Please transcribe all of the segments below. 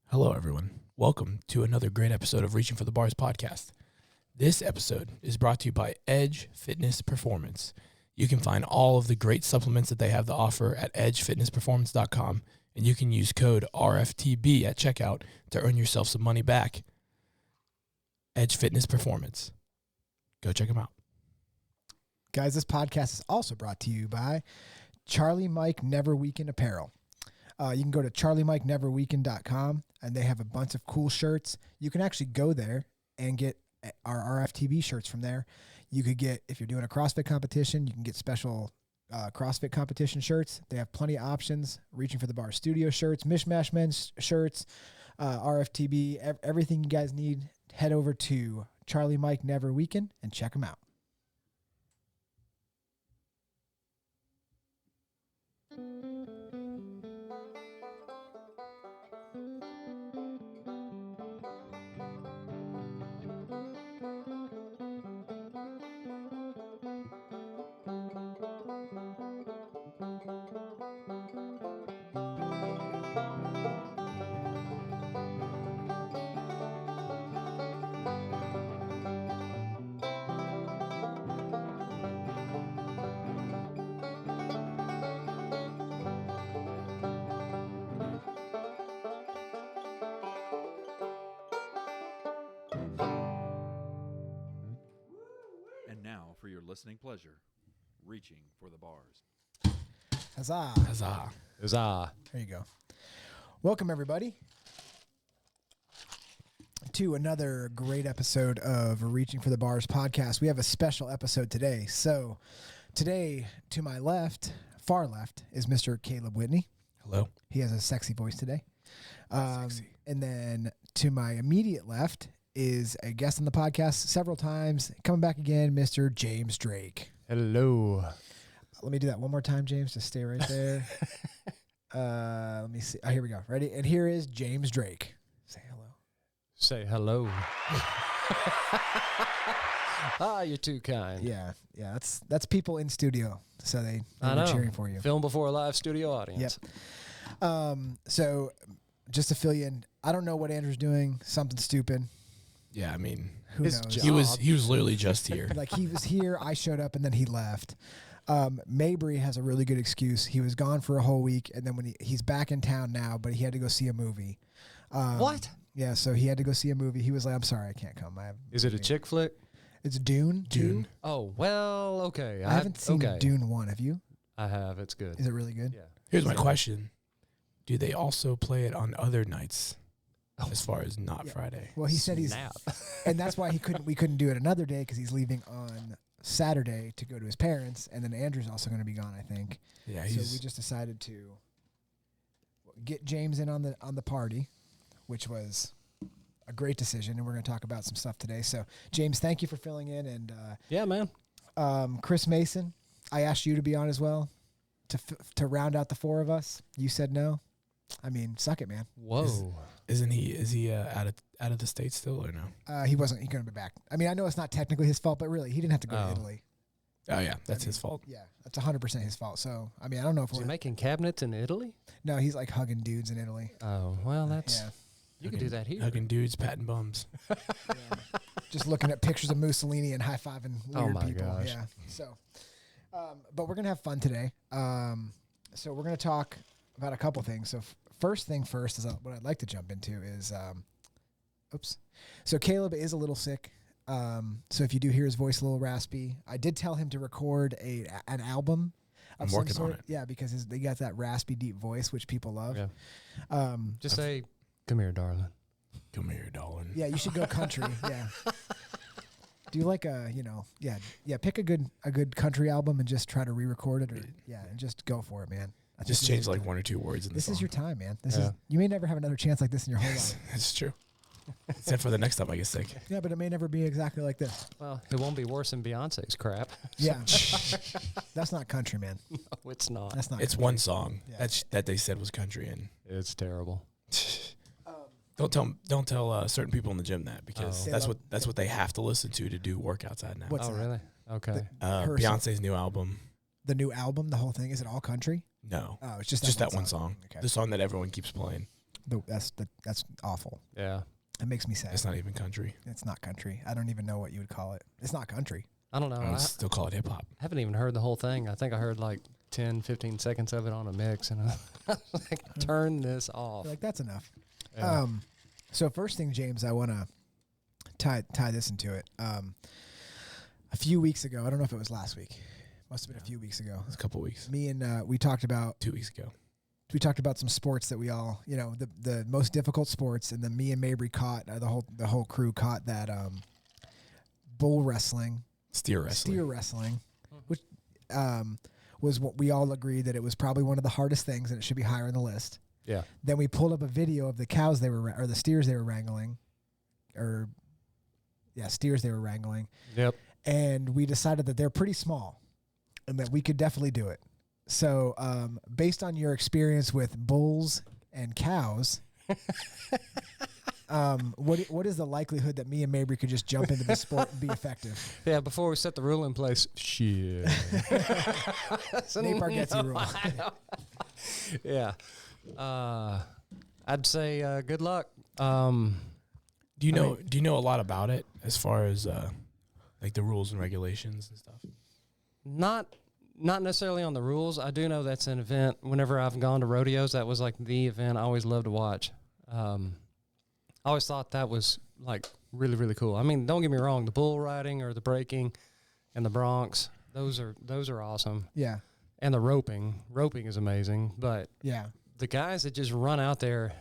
Hello, everyone. Welcome to another great episode of Reaching for the Bars podcast. This episode is brought to you by Edge Fitness Performance. You can find all of the great supplements that they have to offer at edgefitnessperformance.com, and you can use code RFTB at checkout to earn yourself some money back. Edge Fitness Performance. Go check them out. Guys, this podcast is also brought to you by Charlie Mike Never Weekend Apparel. You can go to charliemikeneverweekend.com, and they have a bunch of cool shirts. You can actually go there and get our RFTB shirts from there. You could get, if you're doing a CrossFit competition, you can get special CrossFit competition shirts. They have plenty of options. Reaching for the Bar studio shirts, Mishmash men's shirts, RFTB, everything you guys need. Head over to Charlie Mike Never Weekend and check them out. And now, for your listening pleasure, Reaching for the Bars. Huzzah. Huzzah. Huzzah. There you go. Welcome, everybody, to another great episode of Reaching for the Bars podcast. We have a special episode today. So today, to my left, far left, is Mr. Caleb Whitney. Hello. He has a sexy voice today. Sexy. And then to my immediate left is a guest on the podcast several times. Coming back again, Mr. James Drake. Hello. Let me do that one more time, James. Just stay right there. Let me see. Oh, here we go. Ready? And here is James Drake. Say hello. Say hello. Ah, you're too kind. Yeah. That's people in studio, so they I were know. cheering for you. Film before a live studio audience. Yep. So just to fill you in, I don't know what Andrew's doing. Something stupid. Yeah, I mean, Who His knows? job. he was literally just here. Like he was here, I showed up, and then he left. Mabry has a really good excuse. He was gone for a whole week, and then when he's back in town now, but he had to go see a movie. What? Yeah, so he had to go see a movie. He was like, "I'm sorry, I can't come." Is it a chick flick? It's Dune. Dune. Oh, well, okay. I haven't seen Dune 1. Have you? I have. It's good. Is it really good? Yeah. Here's my question. Do they also play it on other nights as far as not Yeah. Friday? Well, he said Snap. and that's why we couldn't do it another day because he's leaving on Saturday to go to his parents, and then Andrew's also going to be gone, I think. Yeah, So we just decided to get James in on the party, which was a great decision, and we're going to talk about some stuff today. So, James, thank you for filling in, and Yeah, man. Chris Mason, I asked you to be on as well to round out the four of us. You said no. I mean, suck it, man. Whoa. Is he out of the state still or no? He wasn't. He's going to be back. I mean, I know it's not technically his fault, but really, he didn't have to go to Oh. Italy. Oh yeah, that's his fault. Yeah, that's 100% his fault. So, I mean, I don't know if Is he we're... making cabinets in Italy? No, he's like hugging dudes in Italy. Oh, well, that's... Yeah. You could do that here. Hugging dudes, patting bums. Just looking at pictures of Mussolini and high-fiving weird Oh my people. gosh. Yeah. So, but we're going to have fun today. So we're going to talk about a couple things. So first thing first is what I'd like to jump into is, So Caleb is a little sick. So if you do hear his voice a little raspy, I did tell him to record an album. I'm working on it. Yeah, because they got that raspy, deep voice, which people love. Yeah. Just say, come here, darling. Come here, darling. Yeah, you should go country. Yeah. Do you like pick a good country album and just try to re-record it, and just go for it, man. Just change like one or two words in the This song. is your time, man. You may never have another chance like this in your whole life. That's true. Except for the next time I get sick. Yeah, but it may never be exactly like this. Well, it won't be worse than Beyonce's crap. Yeah, that's not country, man. No, it's not. That's not. It's country. one song Yeah. that they said was country, and It's terrible. don't tell certain people in the gym that because Oh. that's what they have to listen to do work outside now. What's Oh, that? really? Okay. Her song. Beyonce's new album. The new album, the whole thing, is it all country? No, Oh, it's just that one song. Okay. The song that everyone keeps playing. That's awful. Yeah. It makes me sad. It's not even country. It's not country. I don't even know what you would call it. It's not country. I don't know. I would I still call it hip hop. haven't even heard the whole thing. I think I heard like 10, 15 seconds of it on a mix, and I was like, turn this off. Like, that's enough. Yeah. So first thing, James, I want to tie this into it. A few weeks ago, I don't know if it was last week. Must have been a few weeks ago. It's a couple weeks. Me and we talked about 2 weeks ago. we talked about some sports that we all, the most difficult sports, and then me and Mabry caught the whole crew caught that bull wrestling, Steer wrestling. which was what we all agreed that it was probably one of the hardest things and it should be higher on the list. Yeah. Then we pulled up a video of the cows or the steers they were wrangling, steers they were wrangling, Yep. and we decided that they're pretty small and that we could definitely do it. So, based on your experience with bulls and cows, what is the likelihood that me and Mabry could just jump into the sport and be effective? Yeah, before we set the rule in place, shit. Napar gets you rule. Yeah. I'd say good luck. Do you know a lot about it as far as like the rules and regulations and stuff? Not necessarily on the rules. I do know that's an event. Whenever I've gone to rodeos, that was like the event I always loved to watch. I always thought that was like really, really cool. I mean, don't get me wrong, the bull riding or the breaking and the broncs, those are awesome. Yeah. And the roping is amazing. But Yeah. the guys that just run out there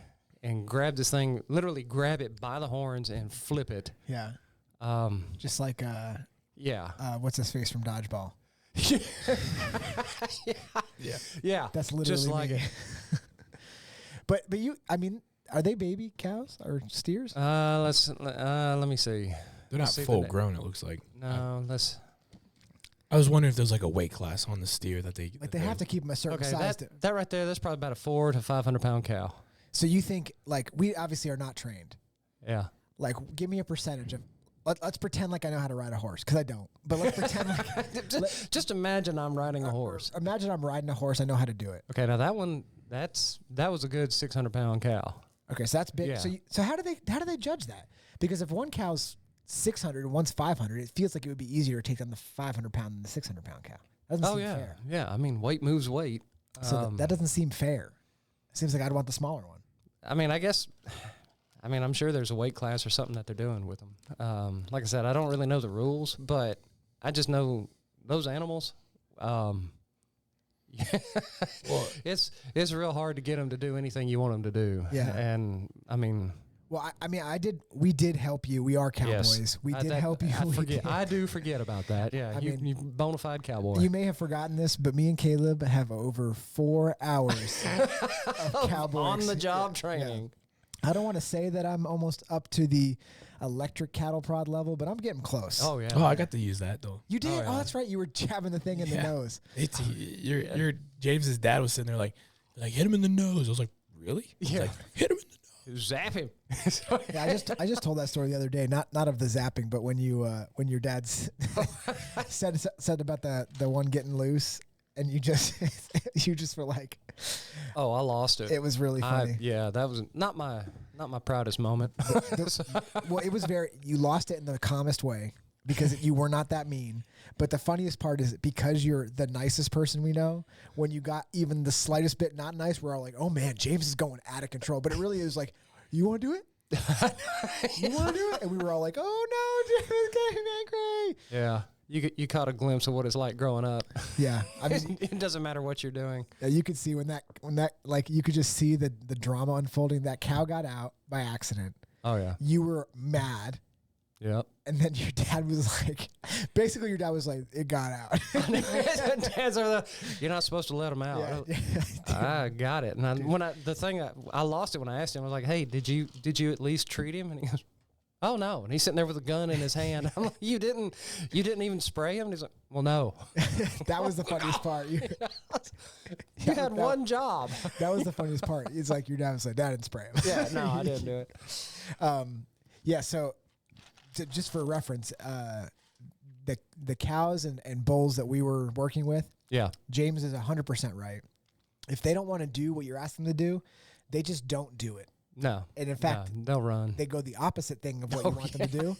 and grab this thing, literally grab it by the horns and flip it. Yeah. Just like Yeah. what's his face from Dodgeball? Yeah. That's literally just like me. it. But are they baby cows or steers? Let me see. They're not See the full na- grown, it looks like. No, let's. I was wondering if there's like a weight class on the steer that they Like they have to keep them a certain Okay, size. that right there, that's probably about a 400 to 500 pound cow. So you think, like, we obviously are not trained. Yeah. Like, give me a percentage of. Let's pretend like I know how to ride a horse, because I don't. But let's pretend like. Just imagine I'm riding a horse. Imagine I'm riding a horse. I know how to do it. Okay, now that one, that was a good 600 pound cow. Okay, so that's big. Yeah. So how do they judge that? Because if one cow's 600 and one's 500, it feels like it would be easier to take down the 500 pound than the 600 pound cow. That doesn't seem yeah, fair. yeah. I mean, weight moves weight. So that doesn't seem fair. It seems like I'd want the smaller one. I mean, I'm sure there's a weight class or something that they're doing with them. Like I said, I don't really know the rules, but I just know those animals. Well, it's real hard to get them to do anything you want them to do. Yeah. And I mean, Well, we did help you. We are cowboys. yes, We did help you. I do forget about that. Yeah, you bona fide cowboy. You may have forgotten this, but me and Caleb have over 4 hours of cowboy on the job training. I don't want to say that I'm almost up to the electric cattle prod level, but I'm getting close. Oh yeah. Oh, I got to use that though. You did? Oh, yeah. Oh, that's right. You were jabbing the thing in the nose. It's your James's dad was sitting there like hit him in the nose. I was like, really? He's Yeah. like, hit him in the nose. Zap him. Yeah, I just told that story the other day. Not of the zapping, but when your dad said about the one getting loose, and you just were like, Oh, I lost it. it was really funny. Yeah, that was not my proudest moment. Well, it was you lost it in the calmest way because you were not that mean. But the funniest part is because you're the nicest person we know, when you got even the slightest bit not nice, we're all like, oh man, James is going out of control. But it really is like, you want to do it? You want to do it? And we were all like, oh no, James is getting angry. Yeah. You caught a glimpse of what it's like growing up. Yeah. I mean, It doesn't matter what you're doing. you could see when that like you could just see the drama unfolding. That cow got out by accident. Oh yeah. You were mad. Yep. And then your dad was like, basically your dad was like, it got out. Dad's over there. You're not supposed to let him out. Yeah. I got it. And I lost it when I asked him. I was like, "Hey, did you at least treat him?" And he goes, "Oh no." And he's sitting there with a gun in his hand. I'm like, "You didn't even spray him?" And he's like, "Well, no." That was the funniest part. You had one job. That was the funniest part. It's like your dad was like, "Dad didn't spray him." Yeah, no, I didn't do it. Yeah. So, just for reference, the cows and bulls that we were working with, Yeah. James is 100% right. If they don't want to do what you're asking them to do, they just don't do it. No. And in fact, they'll run. they go the opposite thing of what you want them to do.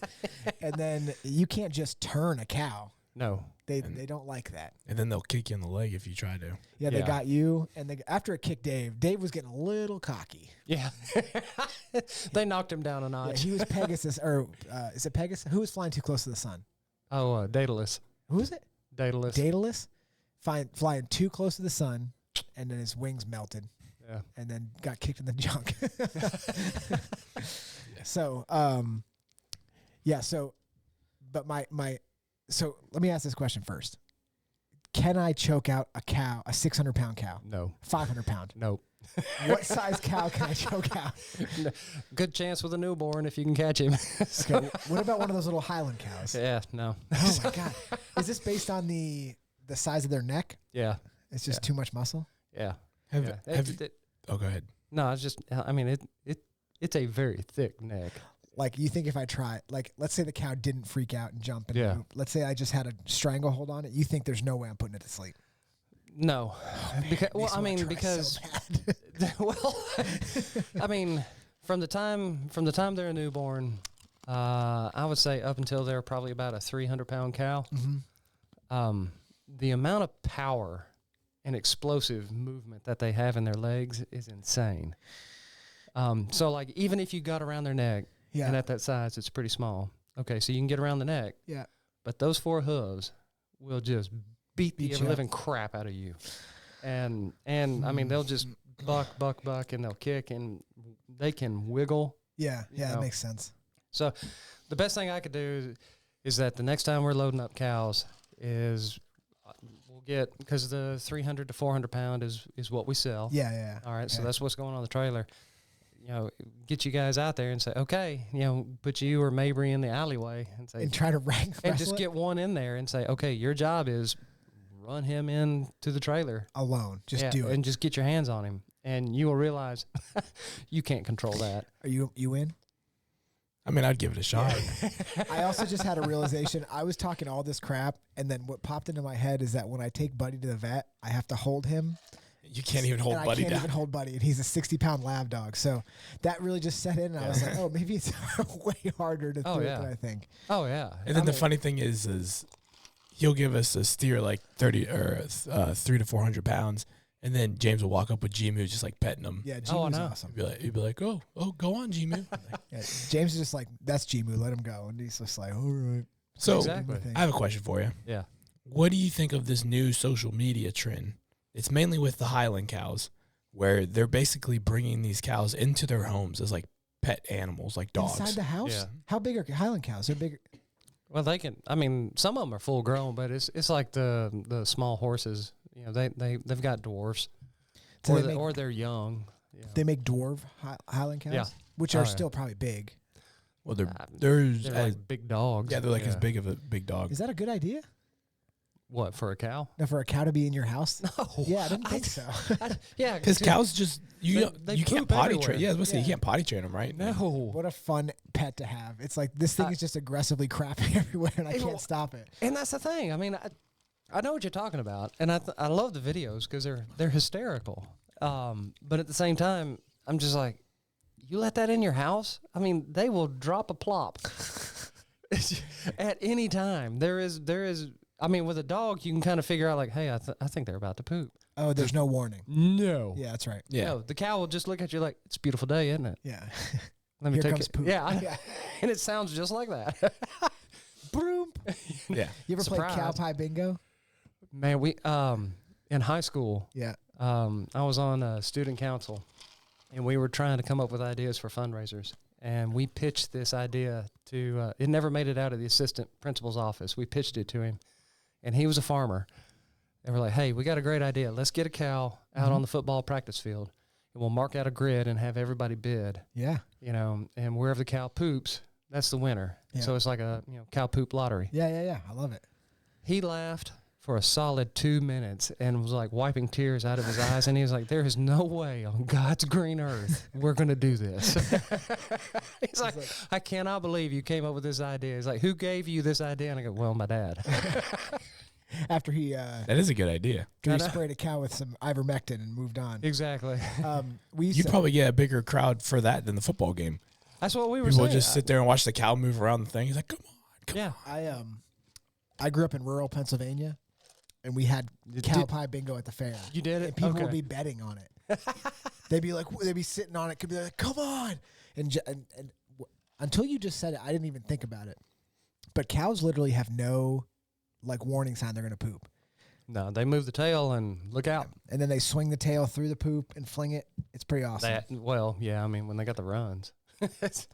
And then you can't just turn a cow. No. They don't like that. And then they'll kick you in the leg if you try to. Yeah, they Yeah. got you. And after it kicked Dave was getting a little cocky. Yeah. They knocked him down a Yeah, notch. he was Pegasus, or is it Pegasus? Who was flying too close to the sun? Daedalus. Who is it? Daedalus. Daedalus? Flying too close to the sun, and then his wings melted. Yeah. And then got kicked in the junk. So, so let me ask this question first. Can I choke out a cow, a 600-pound cow? No. 500-pound? Nope. What size cow can I choke out? Good chance with a newborn if you can catch him. Okay, what about one of those little Highland cows? Yeah, no. Oh my God. Is this based on the size of their neck? Yeah. It's just too much muscle? Yeah. Have Yeah. oh, go ahead. No, it's just, I mean, it's a very thick neck. Like, you think if I try, like, let's say the cow didn't freak out and jump and Yeah. move. Let's say I just had a stranglehold on it. You think there's no way I'm putting it to sleep? No. Because, well, Makes I me mean, wanna try because, so bad. well, I mean, from the time they're a newborn, I would say up until they're probably about a 300-pound cow, the amount of power and explosive movement that they have in their legs is insane. So, like, even if you got around their neck, Yeah. and at that size, it's pretty small. Okay, so you can get around the neck, Yeah. but those 4 hooves will just beat the Beat you ever up. living crap out of you. And I mean, they'll just buck, and they'll kick, and they can wiggle. Yeah. You Yeah. That know. makes sense. So the best thing I could do is that the next time we're loading up cows is we'll get, because the 300 to 400 pound is what we sell. Yeah. Yeah. All right, so Yeah. that's what's going on the trailer. You know, get you guys out there and say, okay, you know, put you or Mabry in the alleyway and say, And try to rank and just get one in there and say, okay, your job is run him into the trailer. alone. Just Yeah, do it. and just get your hands on him, and you will realize you can't control that. Are you in? I mean, I'd give it a shot. I also just had a realization. I was talking all this crap, and then what popped into my head is that when I take Buddy to the vet, I have to hold him. You can't even hold and Buddy I can't down. even hold Buddy, and he's a 60-pound lab dog. So that really just set in, and I was like, oh, maybe it's way harder to do it than I think. Oh yeah. And then I the mean, funny thing is he'll give us a steer like 30 or 300 to 400 pounds, and then James will walk up with G-Moo just like petting him. Yeah, Oh, I G-Moo's know. awesome. He'd be like, oh, go on, G-Moo. Yeah, James is just like, that's G-Moo, let him go. And he's just like, all right. So Exactly. I have a question for you. yeah. What do you think of this new social media trend? It's mainly with the Highland cows, where they're basically bringing these cows into their homes as like pet animals, like dogs. Inside the house? Yeah. How big are Highland cows? They're bigger. Well, they can. I mean, some of them are full grown, but it's like the small horses. You know, they've got dwarfs, So or they make- or they're young. You know. They make dwarf Highland cows? Yeah. Which Oh, are yeah. still probably big. Well, they're They're as like big dogs. yeah, they're like as big of a big dog. Is that a good idea? What, for a cow? No, for a cow to be in your house? No. Yeah, I didn't think so. Yeah, Because cows just you they can't poop potty everywhere. train. Yeah, I was gonna say you Yeah. can't potty train them, right? No. What a fun pet to have. It's like this thing is just aggressively crapping everywhere, and I Hey, can't well- stop it. And that's the thing. I mean, I know what you're talking about, and I love the videos because they're hysterical. But at the same time, I'm just like, you let that in your house? I mean, they will drop a plop at any time. There is. I mean, with a dog, you can kind of figure out like, hey, I think they're about to poop. Oh, there's no warning. No. Yeah, that's right. Yeah. No, the cow will just look at you like, it's a beautiful day, isn't it? Yeah. Let me Here take comes it. poop. Yeah, Yeah. and it sounds just like that. Broom. Yeah. You ever played cow Surprise. pie bingo? Man, we in high school, Yeah. I was on student council, and we were trying to come up with ideas for fundraisers. And we pitched this idea to, it never made it out of the assistant principal's office. We pitched it to him, and he was a farmer. And we're like, hey, we got a great idea. Let's get a cow out on the football practice field, and we'll mark out a grid and have everybody bid, Yeah. you know, and wherever the cow poops, that's the winner. Yeah. So it's like a, cow poop lottery. Yeah, yeah, yeah. I love it. He laughed for a solid 2 minutes and was like wiping tears out of his eyes. And he was like, there is no way on God's green earth we're going to do this. He's like, I cannot believe you came up with this idea. He's like, who gave you this idea? And I go, well, my dad. After he That is a good idea. sprayed a cow with some ivermectin and moved on. Exactly. You'd probably get a bigger crowd for that than the football game. That's what we were People saying. just sit there and watch the cow move around the thing. He's like, come on. Yeah. I grew up in rural Pennsylvania, and we had cow pie bingo at the fair. You did it? And people would be betting on it. they'd be sitting on it, could be like, come on. And until you just said it, I didn't even think about it. But cows literally have no warning sign they're going to poop. No, they move the tail and look out. And then they swing the tail through the poop and fling it. It's pretty awesome. When they got the runs.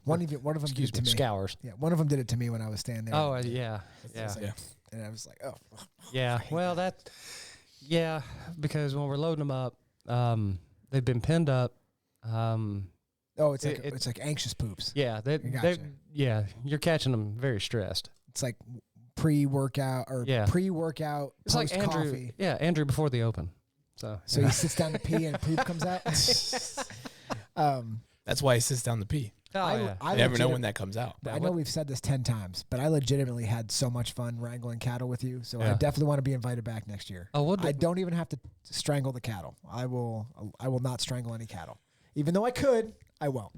One of them did it to me. Scours. Yeah, one of them did it to me when I was standing there. Oh, yeah. And I was like, oh. Yeah, because when we're loading them up, they've been pinned up. It's like anxious poops. Yeah, you're catching them very stressed. It's like pre-workout or pre-workout It's like Andrew. coffee. Yeah, Andrew before the open. So he sits down to pee and poop comes out. That's why he sits down to pee. I You never know when that comes out. I know we've said this 10 times, but I legitimately had so much fun wrangling cattle with you. So I definitely want to be invited back next year. I don't even have to strangle the cattle. I will not strangle any cattle. Even though I could, I won't.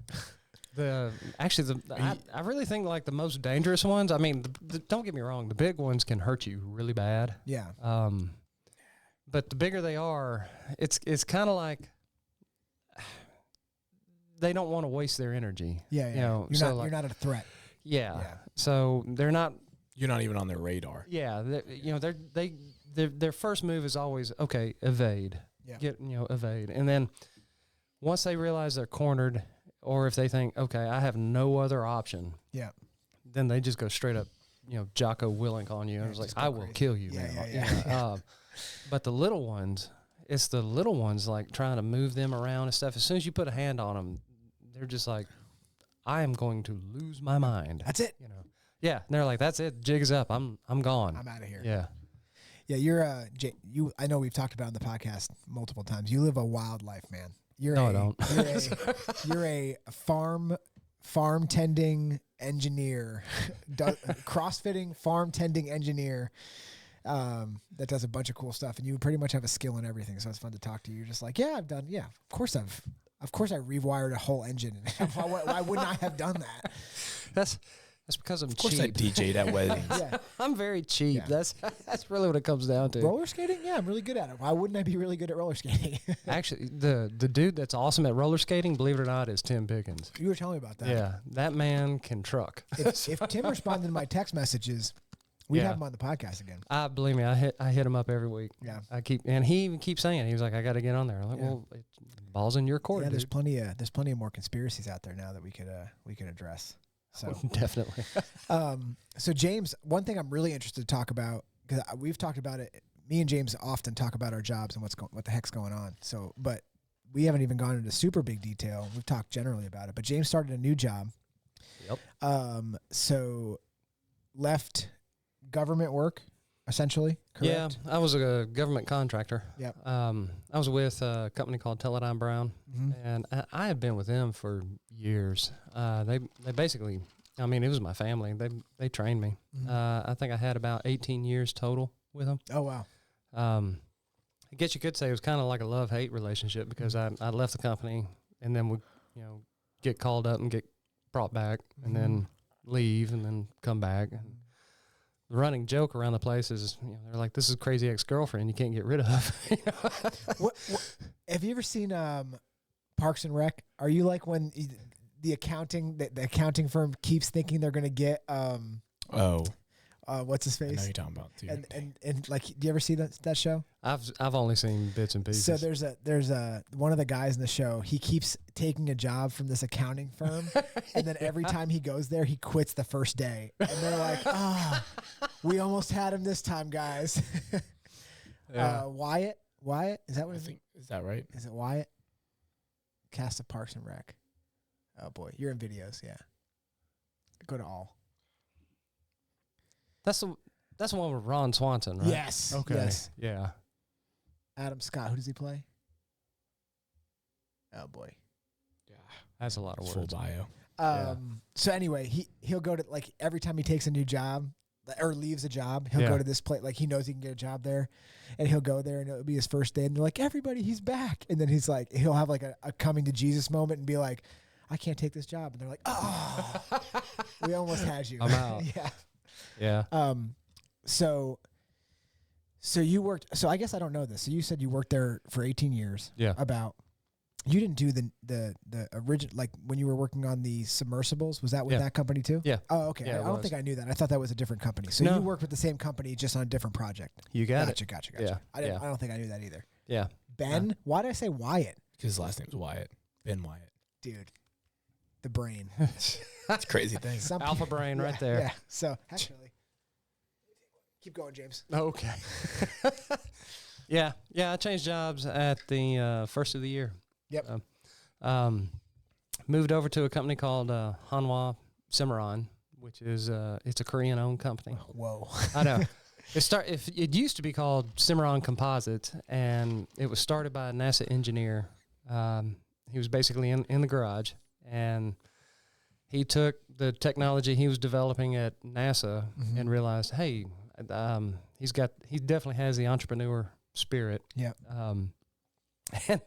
I really think like the most dangerous ones. I mean, don't get me wrong, the big ones can hurt you really bad. Yeah. But the bigger they are, it's kind of like they don't want to waste their energy. Yeah, yeah. You're not a threat. Yeah. So they're not. You're not even on their radar. Yeah. Their first move is always evade. Yeah. Evade, and then once they realize they're cornered, or if they think, I have no other option. Yeah. Then they just go straight up, Jocko Willink on you. And it's like, I will kill you. Yeah. But the little ones. It's the little ones, like, trying to move them around and stuff. As soon as you put a hand on them, they're just like, I am going to lose my mind. That's it. Yeah. And they're like, that's it. Jig is up. I'm gone. I'm out of here. Yeah. Yeah, you're I know we've talked about it on the podcast multiple times. You live a wild life, man. I don't. You're a farm tending engineer, crossfitting farm tending engineer. That does a bunch of cool stuff, and you pretty much have a skill in everything. So it's fun to talk to you. You're just like, of course I rewired a whole engine. Why wouldn't I have done that? That's because I'm cheap. Of course I DJ'd at weddings. Yeah. I'm very cheap. Yeah. That's really what it comes down to. Roller skating? Yeah, I'm really good at it. Why wouldn't I be really good at roller skating? Actually, the dude that's awesome at roller skating, believe it or not, is Tim Pickens. You were telling me about that. Yeah, that man can truck. If Tim responded to my text messages, we'd have him on the podcast again. Believe me, I hit him up every week. Yeah, and he even keeps saying it. He was like, I got to get on there. I'm like, well, ball's in your court. Yeah, dude. there's plenty of more conspiracies out there now that we could address. So definitely. So James, one thing I'm really interested to talk about, because we've talked about it. Me and James often talk about our jobs and what the heck's going on. So, but we haven't even gone into super big detail. We've talked generally about it. But James started a new job. Yep. So left government work, essentially. Correct? Yeah, I was a government contractor. Yep. I was with a company called Teledyne Brown, and I had been with them for years. They basically, I mean, it was my family. They trained me. I think I had about 18 years total with them. Oh, wow. I guess you could say it was kind of like a love-hate relationship because I left the company and then would, get called up and get brought back and then leave and then come back. And the running joke around the place is, they're like, this is a crazy ex-girlfriend you can't get rid of. What have you ever seen Parks and Rec? Are you like when the accounting firm keeps thinking they're going to get what's his face? I know you're talking about too. And like, do you ever see that show? I've only seen bits and pieces. So there's one of the guys in the show. He keeps taking a job from this accounting firm, and then every time he goes there, he quits the first day. And they're like, we almost had him this time, guys. Wyatt, is that what I think? Is that right? Is it Wyatt? Cast of Parks and Rec. Oh boy, you're in videos, yeah. Go to all. That's the one with Ron Swanson, right? Yes. Okay. Yes. Yeah. Adam Scott. Who does he play? Oh boy. Yeah. That's a lot of Full words. bio. So anyway, he'll go to, like, every time he takes a new job, or leaves a job. He'll Yeah. go to this place, like he knows he can get a job there, and he'll go there and it'll be his first day. And they're like, everybody, he's back. And then he's like, he'll have like a coming to Jesus moment and be like, I can't take this job. And they're like, oh, we almost had you. I'm out. Yeah. Yeah. So you worked. So I guess I don't know this. So you said you worked there for 18 years. Yeah. You didn't do the original, like when you were working on the submersibles. Was that with that company too? Yeah. Oh, okay. Yeah, I don't think I knew that. I thought that was a different company. So No. you worked with the same company just on a different project. You got Gotcha. it. Yeah. I don't think I knew that either. Yeah. Ben? Why did I say Wyatt? Because his last name's Wyatt. Ben Wyatt. Dude, the brain. That's a crazy thing. Some Alpha people- brain yeah, right there. Yeah. So actually, keep going, James. Okay. Yeah. I changed jobs at the first of the year. Yep. Moved over to a company called Hanwha Cimarron, which is it's a Korean-owned company. Whoa. I know. It used to be called Cimarron Composites, and it was started by a NASA engineer. He was basically in the garage, and he took the technology he was developing at NASA and realized, hey, he definitely has the entrepreneur spirit. Yeah. And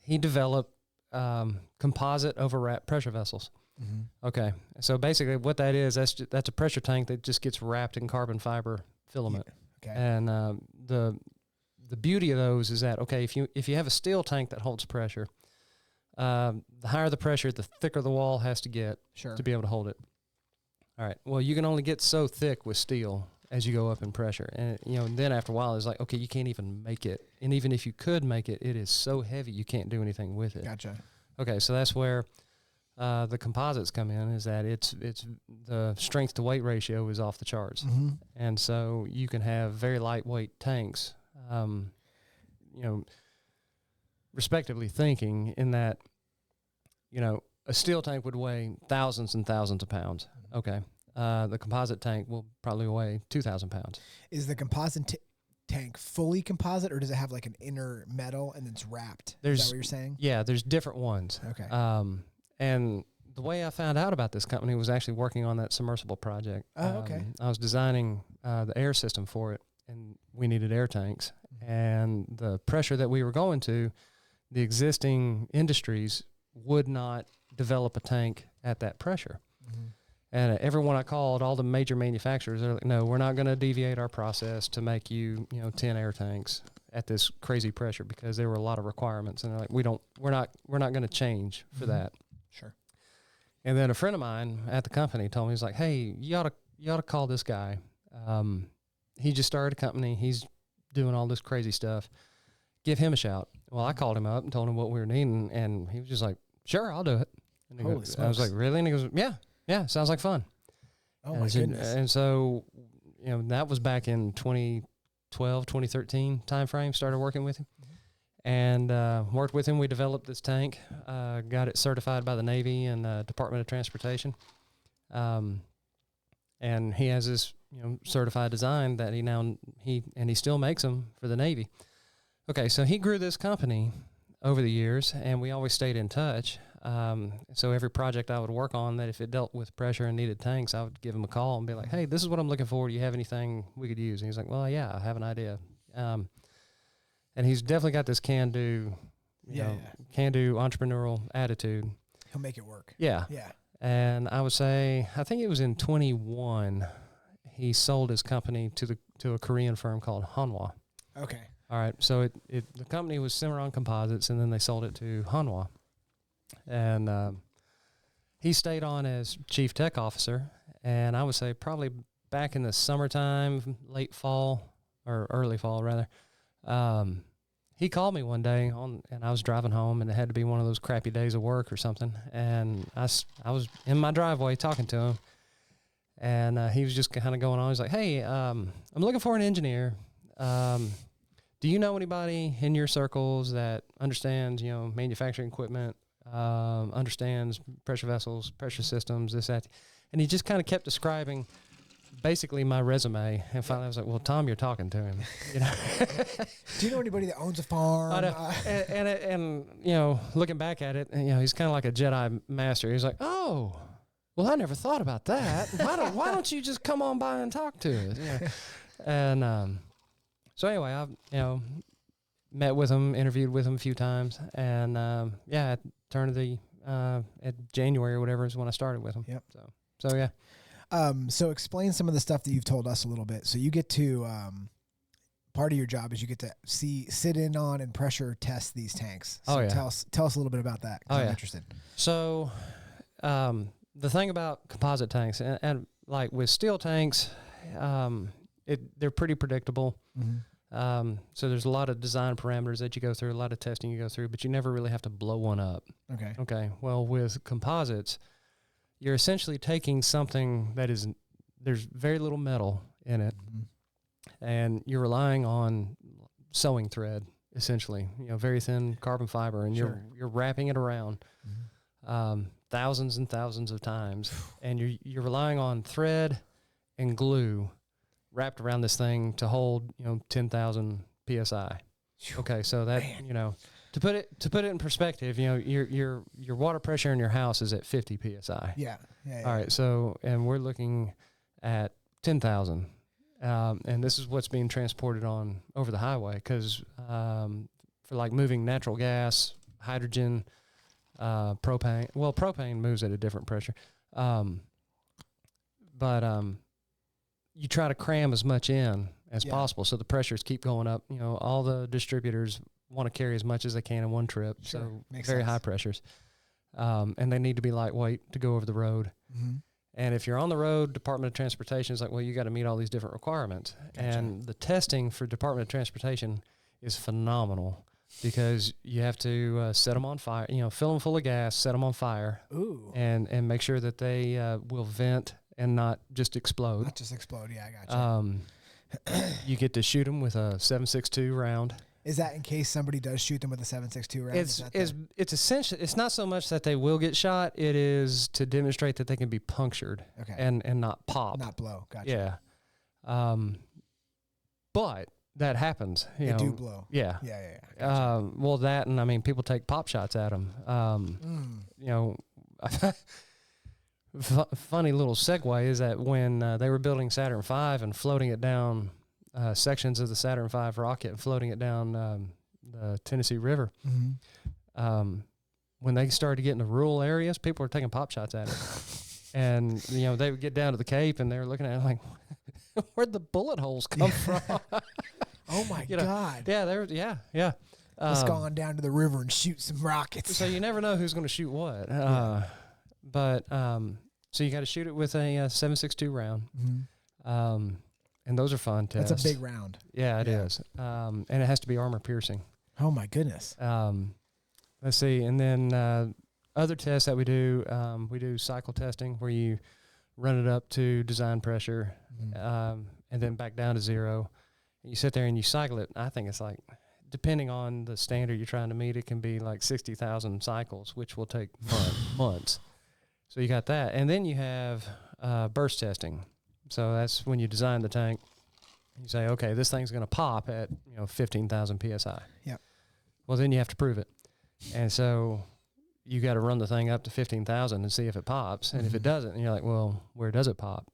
he developed composite overwrap pressure vessels. Okay, so basically what that is, that's a pressure tank that just gets wrapped in carbon fiber filament. Okay. And the beauty of those is that, okay, if you have a steel tank that holds pressure, the higher the pressure, the thicker the wall has to get to be able to hold it. All right. Well, you can only get so thick with steel as you go up in pressure, and then after a while, it's like, okay, you can't even make it, and even if you could make it, it is so heavy you can't do anything with it. Gotcha. Okay, so that's where the composites come in, is that it's the strength to weight ratio is off the charts, and so you can have very lightweight tanks, respectively thinking in that, a steel tank would weigh thousands and thousands of pounds. Okay, the composite tank will probably weigh 2,000 pounds. Is the composite tank fully composite, or does it have like an inner metal and it's wrapped? Is that what you're saying? Yeah, there's different ones. Okay. And the way I found out about this company was actually working on that submersible project. Oh, okay. I was designing the air system for it, and we needed air tanks. And the pressure that we were going to, the existing industries would not develop a tank at that pressure. And everyone I called, all the major manufacturers, they're like, no, we're not going to deviate our process to make you, 10 air tanks at this crazy pressure, because there were a lot of requirements. And they're like, we're not going to change for that. Sure. And then a friend of mine at the company told me, he's like, hey, you ought to call this guy. He just started a company. He's doing all this crazy stuff. Give him a shout. Well, I called him up and told him what we were needing, and he was just like, sure, I'll do it. And Holy I was smokes. like, really? And he goes, yeah, sounds like fun. Oh, my goodness. And so, that was back in 2012, 2013 time frame, started working with him. And worked with him. We developed this tank, got it certified by the Navy and Department of Transportation. And he has this, certified design that he still makes them for the Navy. Okay, so he grew this company over the years, and we always stayed in touch. So every project I would work on that, if it dealt with pressure and needed tanks, I would give him a call and be like, hey, this is what I'm looking for. Do you have anything we could use? And he's like, well, yeah, I have an idea. And he's definitely got this can-do entrepreneurial attitude. He'll make it work. Yeah. Yeah. And I would say, I think it was in 21, he sold his company to a Korean firm called Hanwha. Okay. All right. So the company was Cimarron Composites, and then they sold it to Hanwha. And he stayed on as chief tech officer, and I would say probably back in the summertime, late fall, or early fall rather, he called me one day and I was driving home, and it had to be one of those crappy days of work or something. And I was in my driveway talking to him, and he was just kind of going on. He's like, hey, I'm looking for an engineer. Do you know anybody in your circles that understands, manufacturing equipment, understands pressure vessels, pressure systems, this, that? And he just kind of kept describing basically my resume, and finally I was like, well, Tom, you're talking to him. Do you know anybody that owns a farm? I know. And looking back at it, he's kind of like a Jedi master. He's like, oh, well, I never thought about that. Why don't you just come on by and talk to us? Yeah. And so anyway, I met with him, interviewed with him a few times, and at turn of the at January or whatever is when I started with him. Yep. So yeah. So explain some of the stuff that you've told us a little bit. So you get to part of your job is you get to sit in on and pressure test these tanks. So tell us a little bit about that. I'm interested. So the thing about composite tanks and like with steel tanks, they're pretty predictable. Mm-hmm. So there's a lot of design parameters that you go through, a lot of testing you go through, but you never really have to blow one up. Okay. Well, with composites, you're essentially taking something there's very little metal in it, and you're relying on sewing thread, essentially, very thin carbon fiber, and you're wrapping it around thousands and thousands of times, and you're relying on thread and glue wrapped around this thing to hold 10,000 psi. Okay, so that to put it in perspective, your water pressure in your house is at 50 psi. Yeah. All right, so and we're looking at 10,000, and this is what's being transported on over the highway because for like moving natural gas, hydrogen, propane. Well, propane moves at a different pressure, but you try to cram as much in as possible, so the pressures keep going up. All the distributors want to carry as much as they can in one trip, so very high pressures, and they need to be lightweight to go over the road. Mm-hmm. And if you're on the road, Department of Transportation is like, well, you got to meet all these different requirements. Gotcha. And the testing for Department of Transportation is phenomenal because you have to set them on fire, fill them full of gas, set them on fire, and make sure that they will vent and not just explode. Not just explode, yeah, I got you. You get to shoot them with a 7.62 round. Is that in case somebody does shoot them with a 7.62 round? It's essentially, it's not so much that they will get shot, it is to demonstrate that they can be punctured and not pop. Not blow, gotcha. Yeah. But that happens. They do blow. Yeah. Yeah. Gotcha. Well, that, and I mean, people take pop shots at them. Funny little segue is that when they were building Saturn V and floating it down, sections of the Saturn V rocket and floating it down the Tennessee River, when they started to get into rural areas, people were taking pop shots at it. And, they would get down to the Cape and they were looking at it like, where'd the bullet holes come from? Oh, my God. Yeah, yeah. Let's go on down to the river and shoot some rockets. So you never know who's going to shoot what. But so you got to shoot it with a 7.62 round. Mm-hmm. And those are fun tests. That's a big round. Yeah, it is. And it has to be armor piercing. Oh, my goodness. Let's see. And then other tests that we do cycle testing where you run it up to design pressure and then back down to zero. And you sit there and you cycle it. I think it's like, depending on the standard you're trying to meet, it can be like 60,000 cycles, which will take months. So you got that. And then you have burst testing. So that's when you design the tank. You say, okay, this thing's going to pop at 15,000 psi. Yeah. Well, then you have to prove it, and so you got to run the thing up to 15,000 and see if it pops. And if it doesn't, and you're like, well, where does it pop?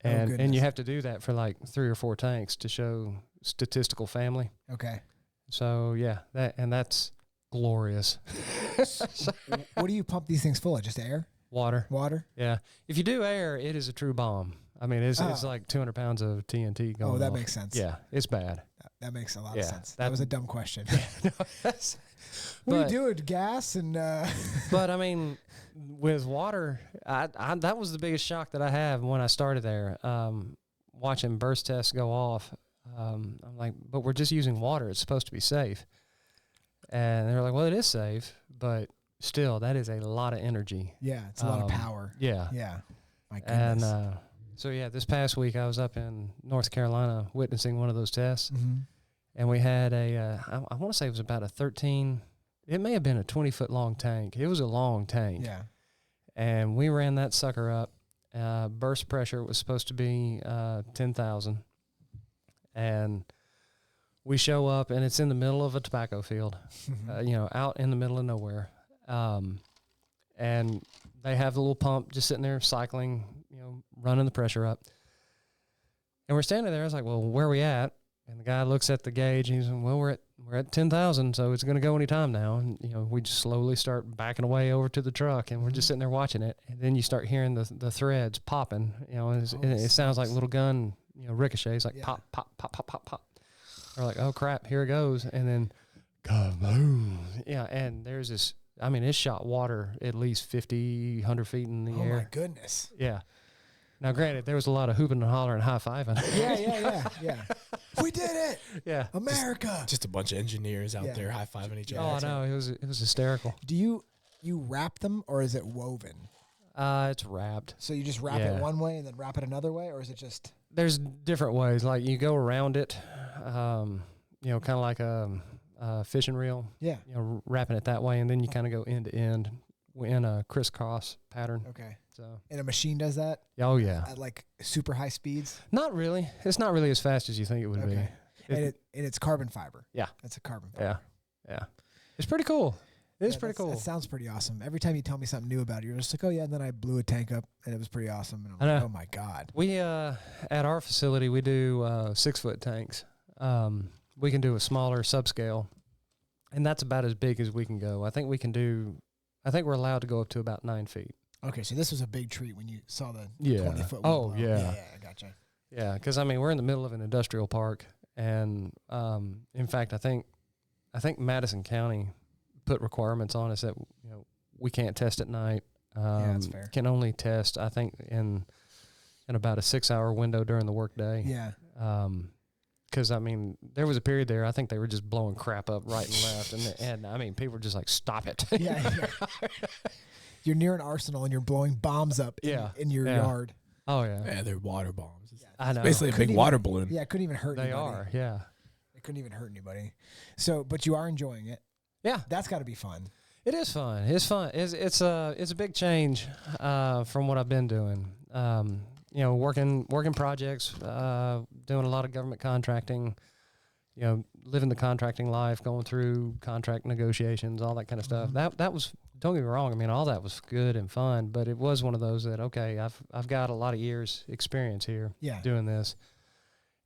And you have to do that for like 3 or 4 tanks to show statistical family. Okay. So yeah, that's glorious. What do you pump these things full of? Just air? Water? Yeah. If you do air, it is a true bomb. I mean, it's like 200 pounds of TNT going Oh, that off. makes sense. Yeah, it's bad. That makes a lot of sense. That was a dumb question. What do you do with gas and... But, I mean, with water, that was the biggest shock that I have when I started there. Watching burst tests go off, I'm like, but we're just using water. It's supposed to be safe. And they were like, well, it is safe, but still, that is a lot of energy. Yeah, it's a lot of power. Yeah. Yeah. My goodness. And so, yeah, this past week I was up in North Carolina witnessing one of those tests. And we had I want to say it was about a 13, it may have been a 20-foot long tank. It was a long tank. Yeah. And we ran that sucker up. Burst pressure was supposed to be 10,000. And we show up, and it's in the middle of a tobacco field, out in the middle of nowhere. and they have the little pump just sitting there cycling, running the pressure up. And we're standing there. I was like, well, where are we at? And the guy looks at the gauge, and he's like, well, we're at 10,000, so it's going to go anytime now. And, we just slowly start backing away over to the truck, and we're just sitting there watching it. And then you start hearing the threads popping, and it sounds like a little gun, ricochets, like pop, pop, pop, pop, pop, pop. We're like, oh, crap, here it goes. And then, kaboom. Yeah, and there's this, it shot water at least 50, 100 feet in the air. Oh, my goodness. Yeah. Now, granted, there was a lot of hooping and hollering and high-fiving. Yeah. We did it. Yeah. America. Just a bunch of engineers out there high-fiving each other. Oh, no, it was hysterical. Do you wrap them, or is it woven? It's wrapped. So you just wrap it one way and then wrap it another way, or is it just? There's different ways. Like you go around it, kind of like a fishing reel. Yeah. Wrapping it that way, and then you kind of go end to end in a crisscross pattern. Okay. So. And a machine does that? Oh yeah. At like super high speeds? Not really. It's not really as fast as you think it would be. And it's carbon fiber. Yeah. It's a carbon fiber. Yeah. It's pretty cool. It's pretty cool. It sounds pretty awesome. Every time you tell me something new about it, you're just like, oh yeah, and then I blew a tank up and it was pretty awesome. And I'm like, oh my God. We at our facility we do 6-foot tanks. We can do a smaller subscale, and that's about as big as we can go. I think we're allowed to go up to about 9 feet. Okay, so this was a big treat when you saw the 20-foot. Oh, yeah. Yeah, I gotcha. Yeah, because we're in the middle of an industrial park, and in fact, I think Madison County put requirements on us that we can't test at night. That's fair. Can only test, I think, in about a 6-hour window during the workday. Yeah. Because there was a period there. I think they were just blowing crap up right and left, and people were just like, "Stop it!" Yeah. You're near an arsenal and you're blowing bombs up in your yard. Oh yeah. Yeah, they're water bombs. I know. Basically a big water balloon. Yeah, it couldn't even hurt anybody. They are. Yeah. It couldn't even hurt anybody. So, but you are enjoying it. Yeah. That's got to be fun. It is fun. It's fun. It's a big change from what I've been doing. Working projects, doing a lot of government contracting, living the contracting life, going through contract negotiations, all that kind of stuff. That was, don't get me wrong, all that was good and fun, but it was one of those that, okay, I've got a lot of years experience here doing this.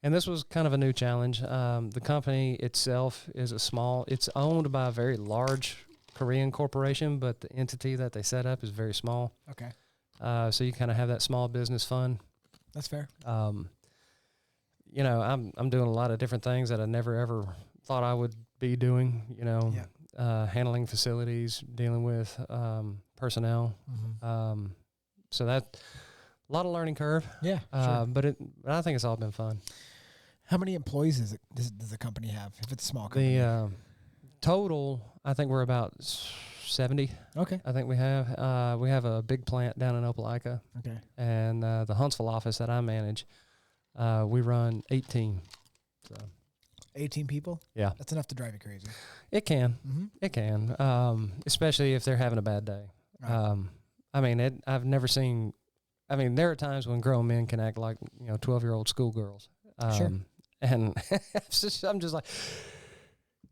And this was kind of a new challenge. The company itself is it's owned by a very large Korean corporation, but the entity that they set up is very small. Okay. So you kind of have that small business fun. That's fair. I'm doing a lot of different things that I never ever thought I would be doing. Handling facilities, dealing with personnel. So that a lot of learning curve. Yeah. Sure. But I think it's all been fun. How many employees does the company have? If it's a small company, The total, I think we're about 70. Okay. I think we have a big plant down in Opelika. Okay. And the Huntsville office that I manage, we run 18. So 18 people? Yeah. That's enough to drive you crazy. It can. It can. Especially if they're having a bad day. Right. I've never seen, there are times when grown men can act like, 12-year-old schoolgirls. Sure. And I'm just like,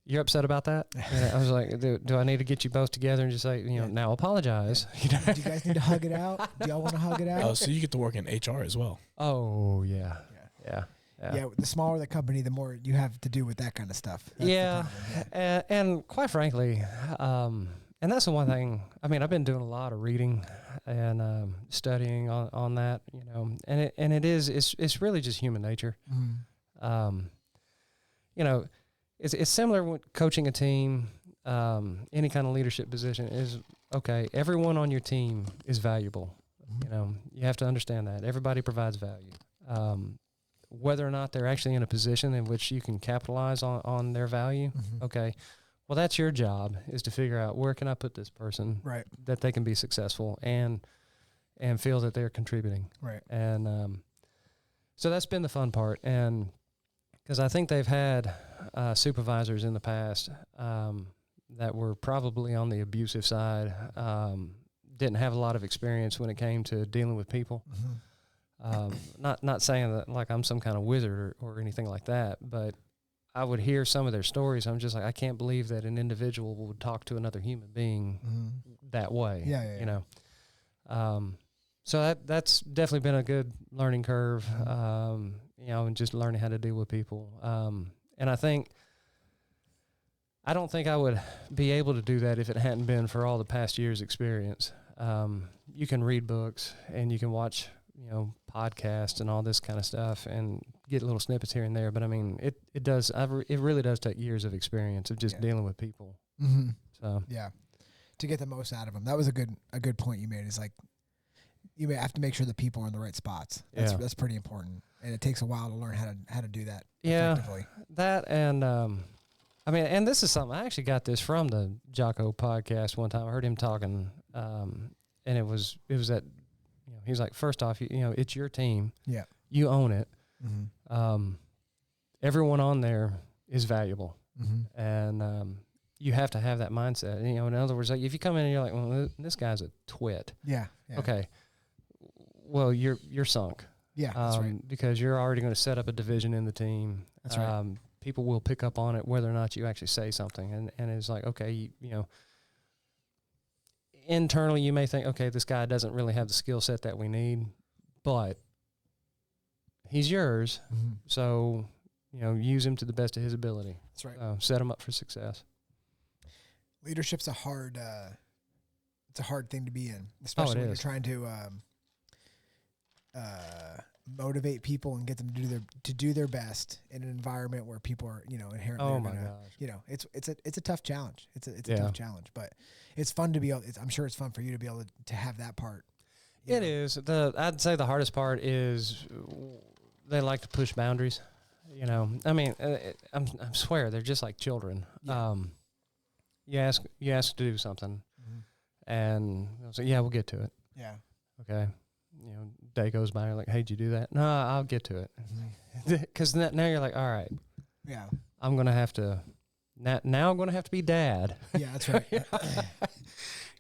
you're upset about that? And I was like, do I need to get you both together and just say, now apologize? Do you guys need to hug it out? Do y'all want to hug it out? Oh, so you get to work in HR as well. Oh, yeah. Yeah, the smaller the company, the more you have to do with that kind of stuff. That's and quite frankly, and that's the one thing. I've been doing a lot of reading and studying on that, and it's really just human nature. It's similar with coaching a team, any kind of leadership position is okay. Everyone on your team is valuable. You have to understand that everybody provides value. Whether or not they're actually in a position in which you can capitalize on their value, okay. Well, that's your job, is to figure out where can I put this person right, that they can be successful and feel that they're contributing. Right. And so that's been the fun part. And because I think they've had supervisors in the past that were probably on the abusive side, didn't have a lot of experience when it came to dealing with people. Not saying that like I'm some kind of wizard or anything like that, but I would hear some of their stories. I'm just like, I can't believe that an individual would talk to another human being that way. Yeah. You know. So that's definitely been a good learning curve. You know, and just learning how to deal with people. And I don't think I would be able to do that if it hadn't been for all the past years' experience. You can read books and you can watch, you know, podcasts and all this kind of stuff and get little snippets here and there. But I mean, it really does take years of experience of just dealing with people. Mm-hmm. So yeah, to get the most out of them. That was a good point you made. Is like you may have to make sure the people are in the right spots. That's pretty important, and it takes a while to learn how to do that effectively. That and I mean, and this is something I actually got this from the Jocko podcast one time. I heard him talking, and it was that, you know, he's like, first off, you know, it's your team. Yeah, you own it. Mm-hmm. Everyone on there is valuable, mm-hmm. and you have to have that mindset. You know, in other words, like if you come in and you're like, well, this guy's a twit. Yeah. Okay. Well, you're sunk. Yeah, that's right. Because you're already going to set up a division in the team. That's right. People will pick up on it whether or not you actually say something. And it's like, okay, you know, internally you may think, okay, this guy doesn't really have the skill set that we need, but he's yours. Mm-hmm. So, you know, use him to the best of his ability. That's right. Set him up for success. Leadership's a hard thing to be in, especially when you're trying to motivate people and get them to do their best in an environment where people are, you know, inherently you know, it's a tough challenge. It's a tough challenge, but it's fun to be able. I'm sure it's fun for you to be able to have that part. It is. I'd say the hardest part is they like to push boundaries. You know, I mean, I swear they're just like children. Yeah. You ask to do something, and they'll say, "Yeah, we'll get to it." Yeah. Okay. You know, day goes by, you're like, "Hey, did you do that?" "No, I'll get to it." Because now you're like, "All right, yeah, I'm gonna have to now I'm gonna have to be dad." Yeah, that's right.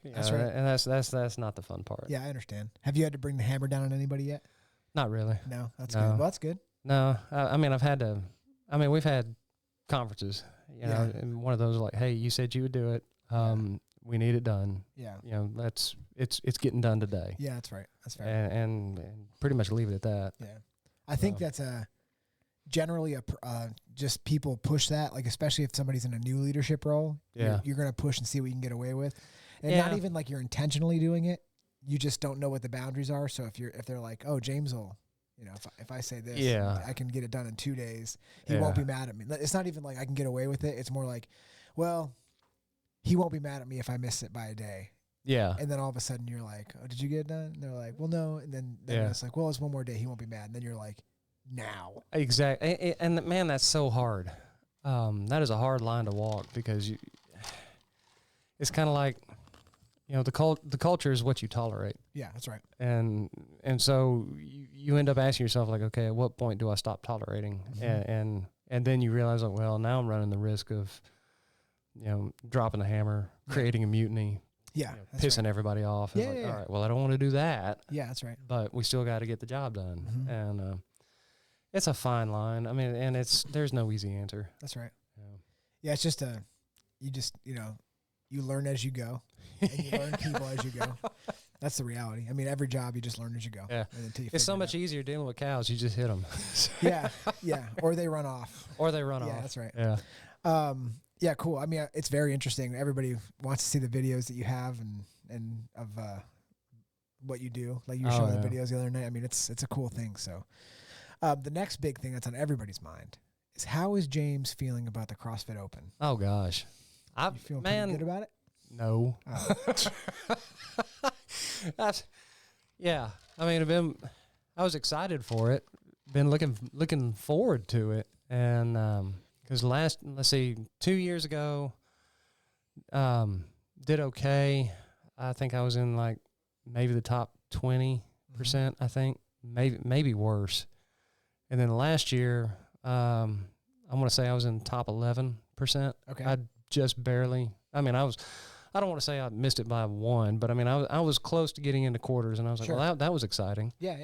That's right. And that's not the fun part. Yeah, I understand. Have you had to bring the hammer down on anybody yet? Not really. No, that's good. Well, that's good. No, I mean, we've had conferences, you know, and one of those like, hey, you said you would do it. We need it done. Yeah. You know, it's getting done today. Yeah, that's right. That's fair. And pretty much leave it at that. Yeah. I think that's generally just people push that, like, especially if somebody's in a new leadership role. Yeah. You're going to push and see what you can get away with. And not even like you're intentionally doing it. You just don't know what the boundaries are. So if they're like, oh, James will, you know, if I say this, I can get it done in 2 days. He won't be mad at me. It's not even like I can get away with it. It's more like, well, he won't be mad at me if I miss it by a day. Yeah. And then all of a sudden you're like, oh, did you get it done? And they're like, well, no. And then it's like, well, it's one more day. He won't be mad. And then you're like, now. Exactly. And man, that's so hard. That is a hard line to walk because it's kind of like, you know, the culture is what you tolerate. Yeah, that's right. And so you end up asking yourself, like, okay, at what point do I stop tolerating? And then you realize, like, well, now I'm running the risk of, you know, dropping the hammer, creating a mutiny, pissing everybody off. And all right, well, I don't want to do that. Yeah, that's right. But we still got to get the job done. And it's a fine line. I mean, and there's no easy answer. That's right. Yeah, it's just you learn as you go, and you learn people as you go. That's the reality. I mean, every job you just learn as you go. Yeah, it's so much easier dealing with cows. You just hit them. Yeah, or they run off. Yeah, that's right. Yeah. Yeah, cool. I mean, it's very interesting. Everybody wants to see the videos that you have and of what you do. Like you were showing the videos the other night. I mean, it's a cool thing. So, the next big thing that's on everybody's mind is how is James feeling about the CrossFit Open? Oh gosh. You feel pretty good about it? No. I mean, I was excited for it. Been looking forward to it, and because 2 years ago, did okay. I think I was in like maybe the top 20%. I think maybe worse. And then last year, I'm gonna say I was in top 11%. Okay. I just barely. I mean, I don't want to say I missed it by 1, but I mean, I was close to getting into quarters, and I was like, well, that was exciting. Yeah.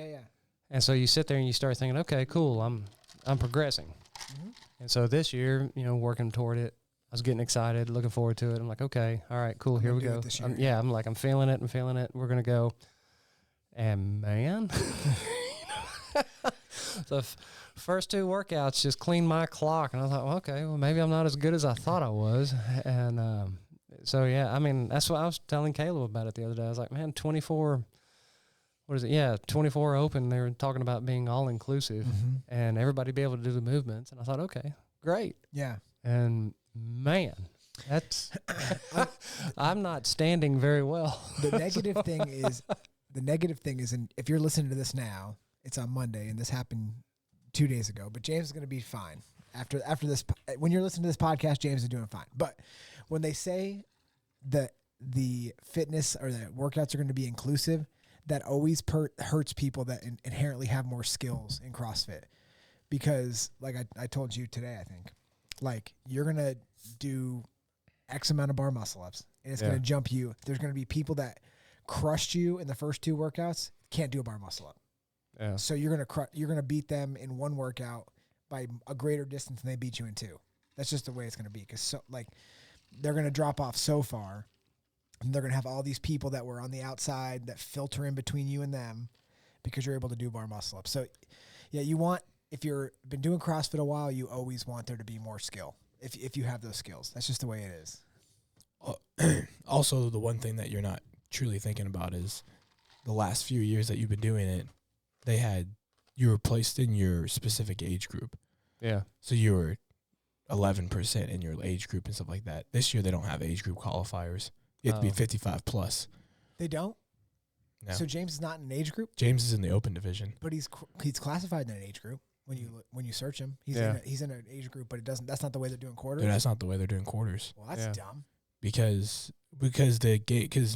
And so you sit there and you start thinking, okay, cool, I'm progressing. And so this year, you know, working toward it, was getting excited, looking forward to it. I'm like, okay, all right, cool, here we gonna do go. it this year. I'm feeling it. We're gonna go. And man, the first 2 workouts just cleaned my clock, and I thought, well, okay, well maybe I'm not as good as I thought I was. And so yeah, I mean that's what I was telling Caleb about it the other day. I was like, man, 24. What is it? Yeah, 24 open. They were talking about being all inclusive and everybody be able to do the movements. And I thought, okay, great. Yeah. And man, that's I'm not standing very well. The negative thing is, and if you're listening to this now, it's on Monday, and this happened 2 days ago. But James is going to be fine after this. When you're listening to this podcast, James is doing fine. But when they say that the fitness or the workouts are going to be inclusive, that always hurts people that inherently have more skills in CrossFit. Because, like I told you today, I think, like, you're going to do X amount of bar muscle-ups, and it's going to jump you. There's going to be people that crushed you in the first 2 workouts, can't do a bar muscle-up. Yeah. So you're going to beat them in 1 workout by a greater distance than they beat you in 2. That's just the way it's going to be. Because, they're going to drop off so far. And they're going to have all these people that were on the outside that filter in between you and them because you're able to do bar muscle ups. So, yeah, if you've been doing CrossFit a while, you always want there to be more skill if you have those skills. That's just the way it is. Also, the one thing that you're not truly thinking about is the last few years that you've been doing it, you were placed in your specific age group. Yeah. So you were 11% in your age group and stuff like that. This year, they don't have age group qualifiers. You have to be 55 plus. They don't? No. So James is not in an age group? James is in the open division. But he's classified in an age group when you search him. He's in an age group, but that's not the way they're doing quarters? Dude, that's not the way they're doing quarters. Well, that's dumb. Because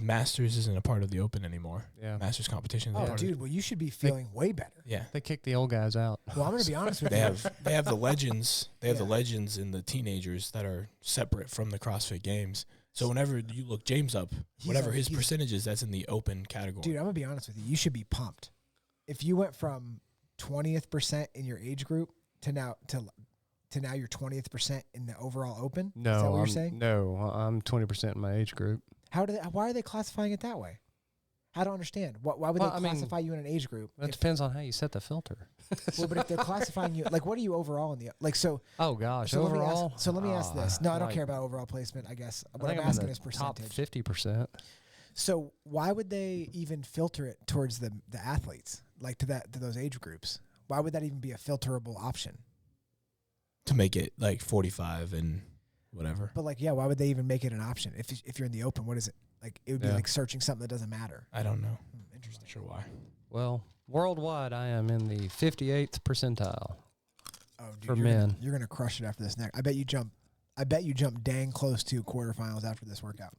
Masters isn't a part of the open anymore. Yeah. Masters competition. Oh, dude, well, you should be feeling way better. Yeah. They kick the old guys out. Well, I'm going to be honest with They you. have the legends. They have the legends and the teenagers that are separate from the CrossFit Games. So whenever you look James up, whatever his percentage is, that's in the open category. Dude, I'm going to be honest with you. You should be pumped. If you went from 20th% in your age group to now you're 20th% in the overall open? No, is that what you're saying? No, I'm 20% in my age group. Why are they classifying it that way? I don't understand. Why would they classify you in an age group? That depends on how you set the filter. Well, but if they're classifying you, what are you overall in the so? Oh gosh, so overall. Let me ask this. No, I don't care about overall placement. I guess what I'm asking is percentage. Top 50%. So why would they even filter it towards the athletes, to those age groups? Why would that even be a filterable option? To make it 45 and whatever. But why would they even make it an option? If you're in the open, what is it? It would be searching something that doesn't matter. I don't know. Interesting. Not sure why. Well, worldwide, I am in the 58th percentile. Oh, dude, for men. You're gonna crush it after this next. I bet you jump dang close to quarterfinals after this workout.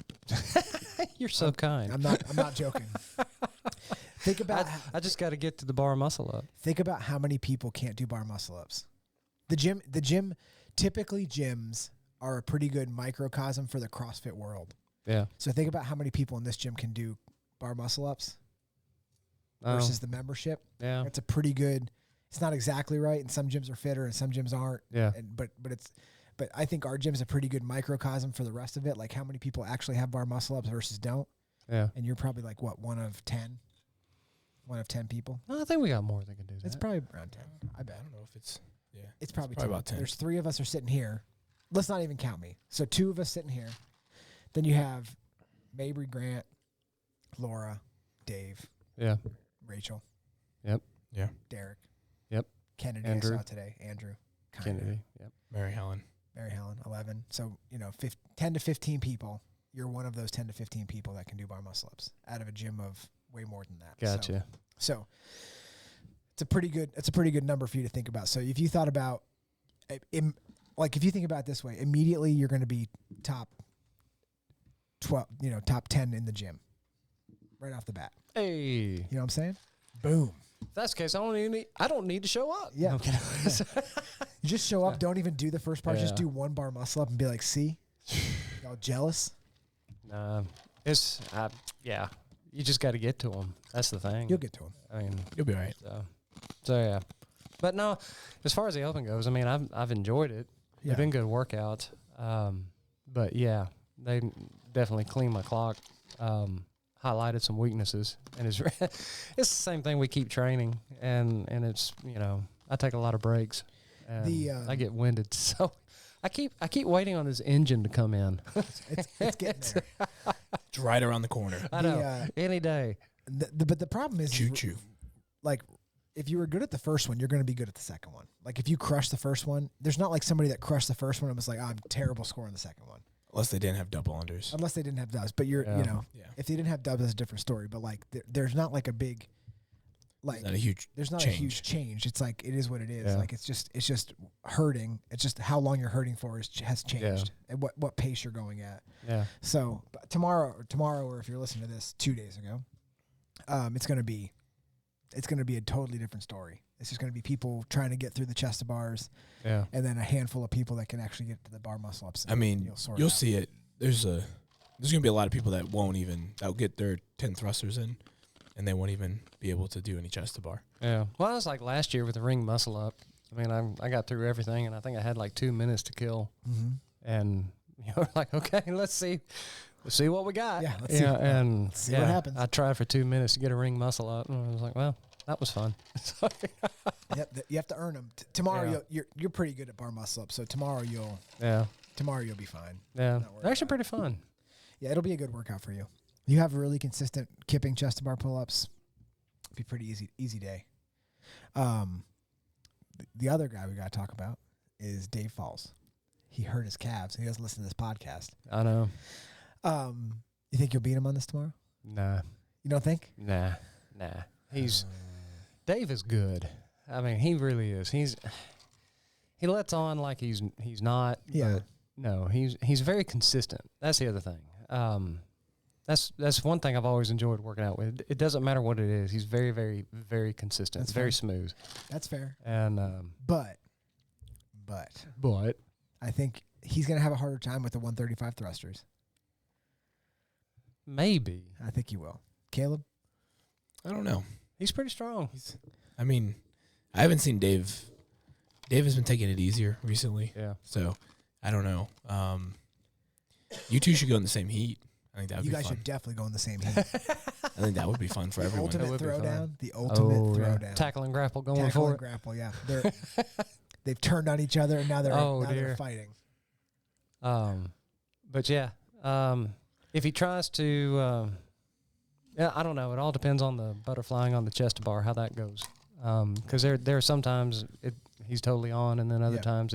You're so kind. I'm not joking. Think about. I just got to get to the bar muscle up. Think about how many people can't do bar muscle ups. The gym. Typically, gyms are a pretty good microcosm for the CrossFit world. Yeah. So think about how many people in this gym can do bar muscle ups versus the membership. Yeah. It's a pretty good. It's not exactly right, and some gyms are fitter and some gyms aren't. Yeah. But I think our gym's a pretty good microcosm for the rest of it. How many people actually have bar muscle ups versus don't. Yeah. And you're probably one of 10. One of 10 people. No, I think we got more that can do that. It's probably around 10. I bet. I don't know if it's It's probably about 10. There's 3 of us are sitting here. Let's not even count me. So 2 of us sitting here. Then you have Mabry, Grant, Laura, Dave. Yeah. Rachel. Yep. Yeah. Derek. Yep. Kennedy. Andrew. I saw today. Andrew. Kennedy. Yep. Mary Helen. 11. So 10 to 15 people. You're one of those 10 to 15 people that can do bar muscle ups out of a gym of way more than that. Gotcha. So it's a pretty good number for you to think about. So if you thought about, if you think about it this way, immediately you're going to be top 12, top 10 in the gym right off the bat. Hey. You know what I'm saying? Boom. If that's the case, I don't need to show up. Yeah. No, I'm kidding. You just show up. Don't even do the first part. Yeah. Just do 1 bar muscle up and be like, see, y'all jealous? Yeah. You just got to get to them. That's the thing. You'll get to them. I mean, You'll be all right. So yeah. But no, as far as the open goes, I mean, I've enjoyed it. Yeah. They've been good workouts. But yeah, they definitely cleaned my clock. Highlighted some weaknesses, and it's it's the same thing. We keep training, and it's I take a lot of breaks, and I get winded. So I keep waiting on this engine to come in. It's getting there. It's right around the corner. I know any day. But the problem is, Choo-choo. like, if you were good at the first one, you're going to be good at the second one. Like, if you crush the first one, there's not like somebody that crushed the first one and was like, I'm terrible scoring the seccond one. Unless they didn't have double unders. Unless they didn't have dubs. But if they didn't have dubs, that's a different story. But, like, there's not like a big, like, Not a huge there's not change. a huge change. It's like, it is what it is. Yeah. Like, it's just hurting. It's just how long you're hurting for has changed and what pace you're going at. Yeah. So but tomorrow, or if you're listening to this 2 days ago, it's going to be a totally different story. It's just going to be people trying to get through the chest to bars, and then a handful of people that can actually get to the bar muscle ups. I mean, you'll see it. There's going to be a lot of people that'll get their 10 thrusters in, and they won't even be able to do any chest to bar. Yeah. Well, I was like last year with the ring muscle up. I mean, I got through everything, and I think I had like 2 minutes to kill. Mm-hmm. And like, okay, let's see what we got. Yeah, let's see. And See what happens. I tried for 2 minutes to get a ring muscle up, and I was like, well, that was fun. Yep, you have to earn them. Tomorrow, you're pretty good at bar muscle up, so tomorrow you'll be fine. Yeah, they're actually pretty fun. Yeah, it'll be a good workout for you. You have really consistent kipping chest to bar pull ups. Be pretty easy day. The other guy we got to talk about is Dave Falls. He hurt his calves. He doesn't listen to this podcast. I know. You think you'll beat him on this tomorrow? Nah. You don't think? Nah. Dave is good. I mean, he really is. He lets on like he's not. Yeah. But no, he's very consistent. That's the other thing. That's one thing I've always enjoyed working out with. It doesn't matter what it is. He's very, very, very consistent. That's very fair. smooth. That's fair. And but but I think he's gonna have a harder time with the 135 thrusters. maybe I think he will. Caleb? I don't know. he's pretty strong. I haven't seen Dave. Dave has been taking it easier recently. Yeah. So, I don't know. You two should go in the same heat. I think that would You be guys fun. should definitely go in the same heat. I think that would be fun for everyone. Ultimate would be fun. throwdown. The ultimate throwdown. Tackle and grapple going Tackle for and it. grapple, yeah. They've turned on each other and now they're fighting. But yeah, if he tries to, I don't know. It all depends on the butterflying on the chest bar, how that goes. Because there are sometimes he's totally on, and then other times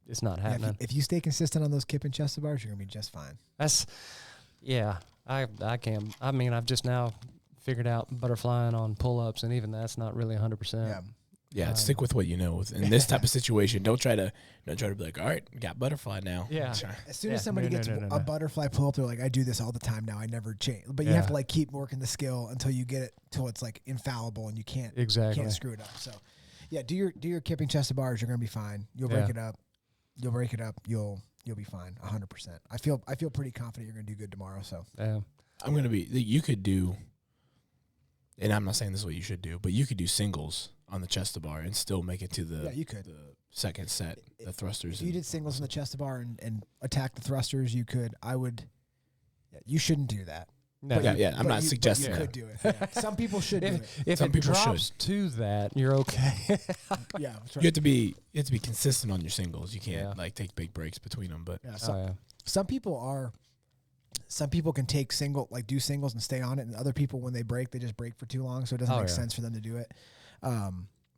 it's not happening. If you stay consistent on those kip and chest bars, you're gonna be just fine. I can. I mean, I've just now figured out butterflying on pull-ups, and even that's not really 100%. Yeah, stick with what you know. In this type of situation, don't try to be like, all right, got butterfly now. Yeah. As soon as somebody gets a butterfly pull up, they're like, I do this all the time now. I never change. But you have to like keep working the skill until you get it till it's like infallible and you can't screw it up. So yeah, do your kipping chest to bars. You're gonna be fine. You'll break it up. You'll be fine. 100%. I feel pretty confident you're gonna do good tomorrow. So Yeah. I'm gonna be. You could do, and I'm not saying this is what you should do, but you could do singles on the chest to bar and still make it to the you could. the second set, the thrusters. If you did singles in the chest to bar and attack the thrusters, you could. I would. Yeah, you shouldn't do that. No. I'm not suggesting you that. could do it. Yeah. Some people should do it. If Some it people drops to that, you're okay. Yeah, that's right. You have to be consistent on your singles. You can't like take big breaks between them. But Yeah, some people can take do singles and stay on it, and other people when they break, they just break for too long, so it doesn't make sense for them to do it.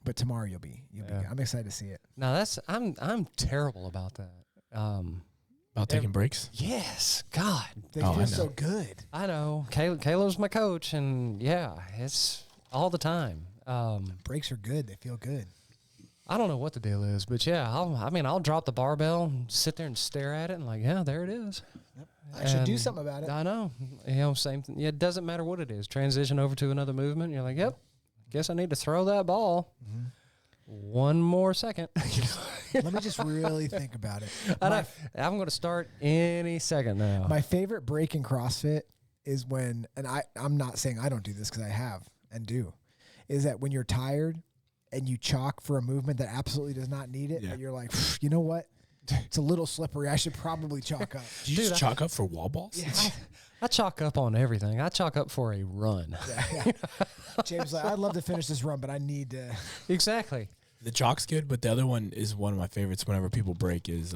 But tomorrow you'll be good. I'm excited to see it. No, I'm terrible about that. about taking breaks. Yes, God, They feel so good. I know. Caleb's my coach, and it's all the time. Breaks are good. They feel good. I don't know what the deal is, but I'll drop the barbell and sit there and stare at it and like, there it is. Yep. I should do something about it. I know. Same thing. Yeah, it doesn't matter what it is. Transition over to another movement. You're like, yep, guess I need to throw that ball. Mm-hmm. One more second. Let me just really think about it. I'm going to start any second now. My favorite break in CrossFit is when, and I'm not saying I don't do this because I have and do, is that when you're tired and you chalk for a movement that absolutely does not need it, but you're like, you know what? It's a little slippery. I should probably chalk up. Do you just chalk up for wall balls? Yeah. I chalk up on everything. I chalk up for a run. Yeah. James like, I'd love to finish this run, but I need to. Exactly. The chalk's good, but the other one is one of my favorites whenever people break is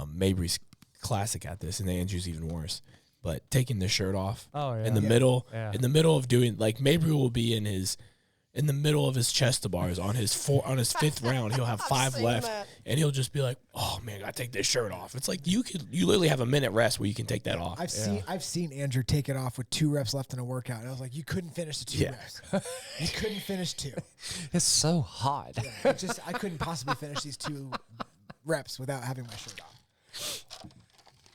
Mabry's classic at this, and the Andrew's even worse. But taking the shirt off in the middle, in the middle of doing, like, Mabry will be in the middle of his chest to bars on his fifth round. He'll have 5 left, and he'll just be like, "Oh man, I gotta take this shirt off." It's like you literally have a minute rest where you can take that off. I've seen Andrew take it off with 2 reps left in a workout, and I was like, "You couldn't finish the 2 reps. You couldn't finish 2. It's so hot. Yeah, I couldn't possibly finish these 2 reps without having my shirt off."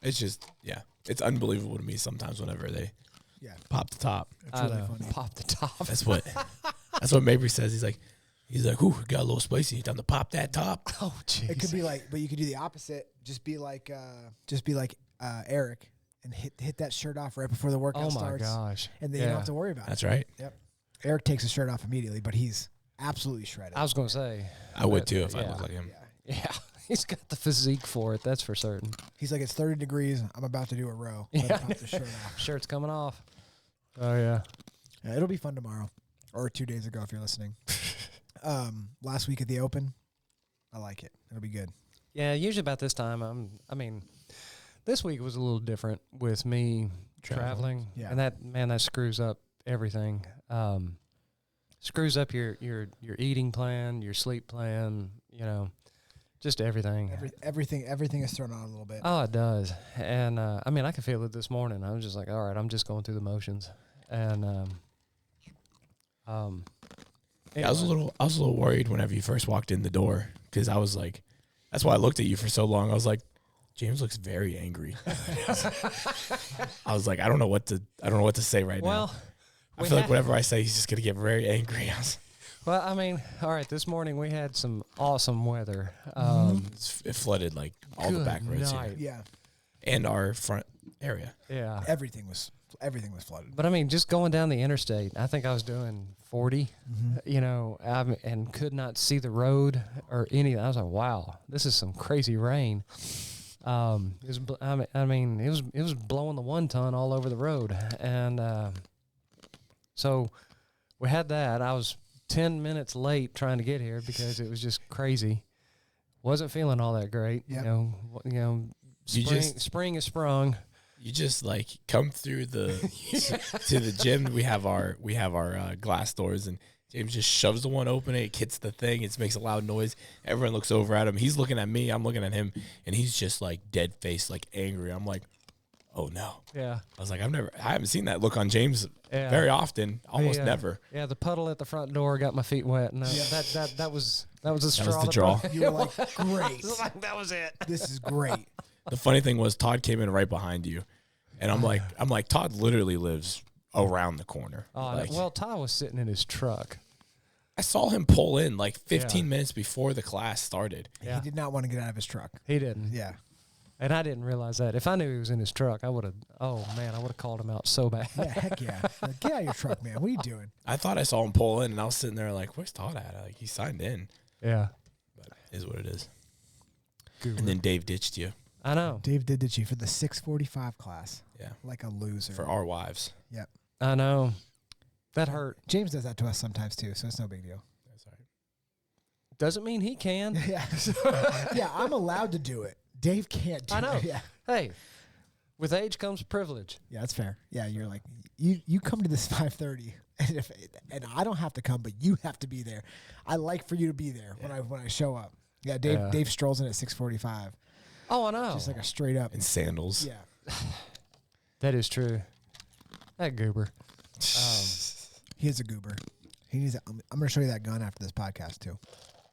It's just it's unbelievable to me sometimes whenever they pop the top. It's really funny. Pop the top. That's what Mabry says. He's like, "Ooh, got a little spicy. Time to pop that top." Oh, jeez. It could be like, but you could do the opposite. Just be like Eric and hit that shirt off right before the workout starts. Oh my gosh! And then you don't have to worry about it. That's right. Yep. Eric takes his shirt off immediately, but he's absolutely shredded. I was going to say. I would too if I looked like him. Yeah, he's got the physique for it. That's for certain. He's like, it's 30 degrees. I'm about to do a row. Let me pop the shirt off. Shirt's coming off. Oh yeah. It'll be fun tomorrow, or 2 days ago if you're listening. Last week at the Open, I like it. It'll be good. Yeah, usually about this time, this week was a little different with me traveling. Yeah. And that screws up everything. Screws up your eating plan, your sleep plan, just everything. Everything is thrown on a little bit. Oh, it does. And I could feel it this morning. I was just like, all right, I'm just going through the motions. And I was a little worried whenever you first walked in the door, because I was like, that's why I looked at you for so long. I was like, James looks very angry. I was like, I don't know what to say right now. I feel like whatever I say, he's just gonna get very angry. Well, all right. This morning we had some awesome weather. It flooded like all the back roads here. Yeah. And our front area. Yeah. Everything was flooded. But just going down the interstate, I think I was doing 40, and could not see the road or anything. I was like, wow, this is some crazy rain. It was blowing the 1 ton all over the road. And so we had that. I was 10 minutes late trying to get here because it was just crazy. Wasn't feeling all that great. Yep. Spring is sprung. You just like come through to the gym. We have our glass doors, and James just shoves the one open. It hits the thing. It makes a loud noise. Everyone looks over at him. He's looking at me. I'm looking at him, and he's just like dead faced, like angry. I'm like, oh no. Yeah. I was like, I haven't seen that look on James very often. Almost never. Yeah, the puddle at the front door got my feet wet, and that was the straw. That was the draw. You were like, great. That was it. This is great. The funny thing was Todd came in right behind you, and I'm like, Todd literally lives around the corner. Well, Todd was sitting in his truck. I saw him pull in like 15 minutes before the class started. Yeah. He did not want to get out of his truck. He didn't. Yeah. And I didn't realize that. If I knew he was in his truck, I would have called him out so bad. Yeah, heck yeah. Like, get out of your truck, man. What are you doing? I thought I saw him pull in, and I was sitting there like, where's Todd at? Like, he signed in. Yeah. But it is what it is. Goober. And then Dave ditched you. I know. Dave did the chief for the 6:45 class. Yeah. Like a loser. For our wives. Yep. I know. That hurt. James does that to us sometimes too, so it's no big deal. That's all right. Doesn't mean he can. Yeah. Yeah, I'm allowed to do it. Dave can't do it. I know. Yeah. Hey, with age comes privilege. Yeah, that's fair. Yeah, you're like, you come to this 5:30, and I don't have to come, but you have to be there. I like for you to be there when I show up. Yeah, Dave strolls in at 6:45. Oh, I know. Just like a straight up In sandals. Yeah. That is true. That goober. He is a goober. He needs. I'm going to show you that gun after this podcast too.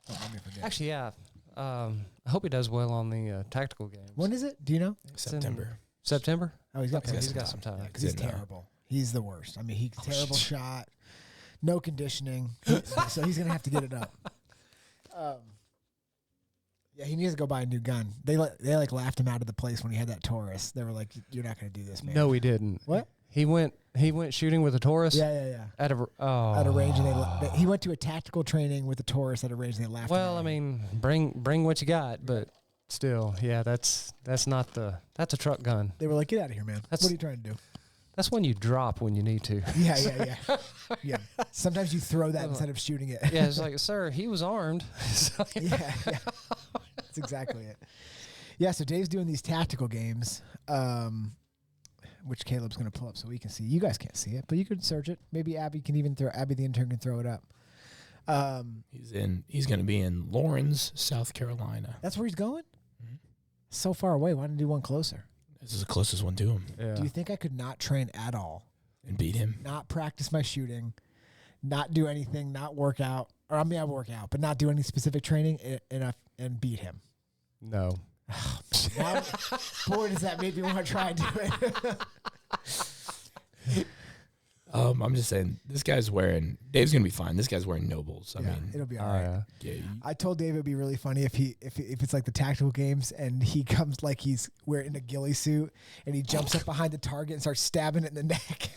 Don't let me forget. Actually, yeah. I hope he does well on the tactical games. When is it? Do you know? September. September? Oh, he's got He's got some time. because he's terrible. He's the worst. I mean, he's terrible shot, no conditioning, so he's gonna have to get it up. Yeah, he needs to go buy a new gun. They laughed him out of the place when he had that Taurus. They were like, "You're not gonna do this, man." No, he didn't. What? He went shooting with a Taurus. Yeah. At a range, and he went to a tactical training with a Taurus at a range. And they laughed. Well, him out. I mean, bring what you got, but still, yeah, that's not that's a truck gun. They were like, "Get out of here, man! What are you trying to do?" That's when you drop when you need to. Yeah. Sometimes you throw that instead of shooting it. Yeah, it's like, sir, he was armed. Yeah. That's exactly it. Yeah, so Dave's doing these tactical games, which Caleb's going to pull up so we can see. You guys can't see it, but you could search it. Maybe Abby the intern can throw it up. He's going to be in Lawrence, South Carolina. That's where he's going? Mm-hmm. So far away. Why didn't he do one closer? This is the closest one to him. Yeah. Do you think I could not train at all? And beat him? Not practice my shooting, not do anything, not work out. Or I mean, I work out, but not do any specific training and beat him. No. Oh, man. Boy, does that make me want to try and do it. I'm just saying, Dave's going to be fine. This guy's wearing Nobles. I mean, it'll be all right. Yeah. I told Dave it'd be really funny if it's like the tactical games and he comes like he's wearing a ghillie suit and he jumps up behind the target and starts stabbing it in the neck.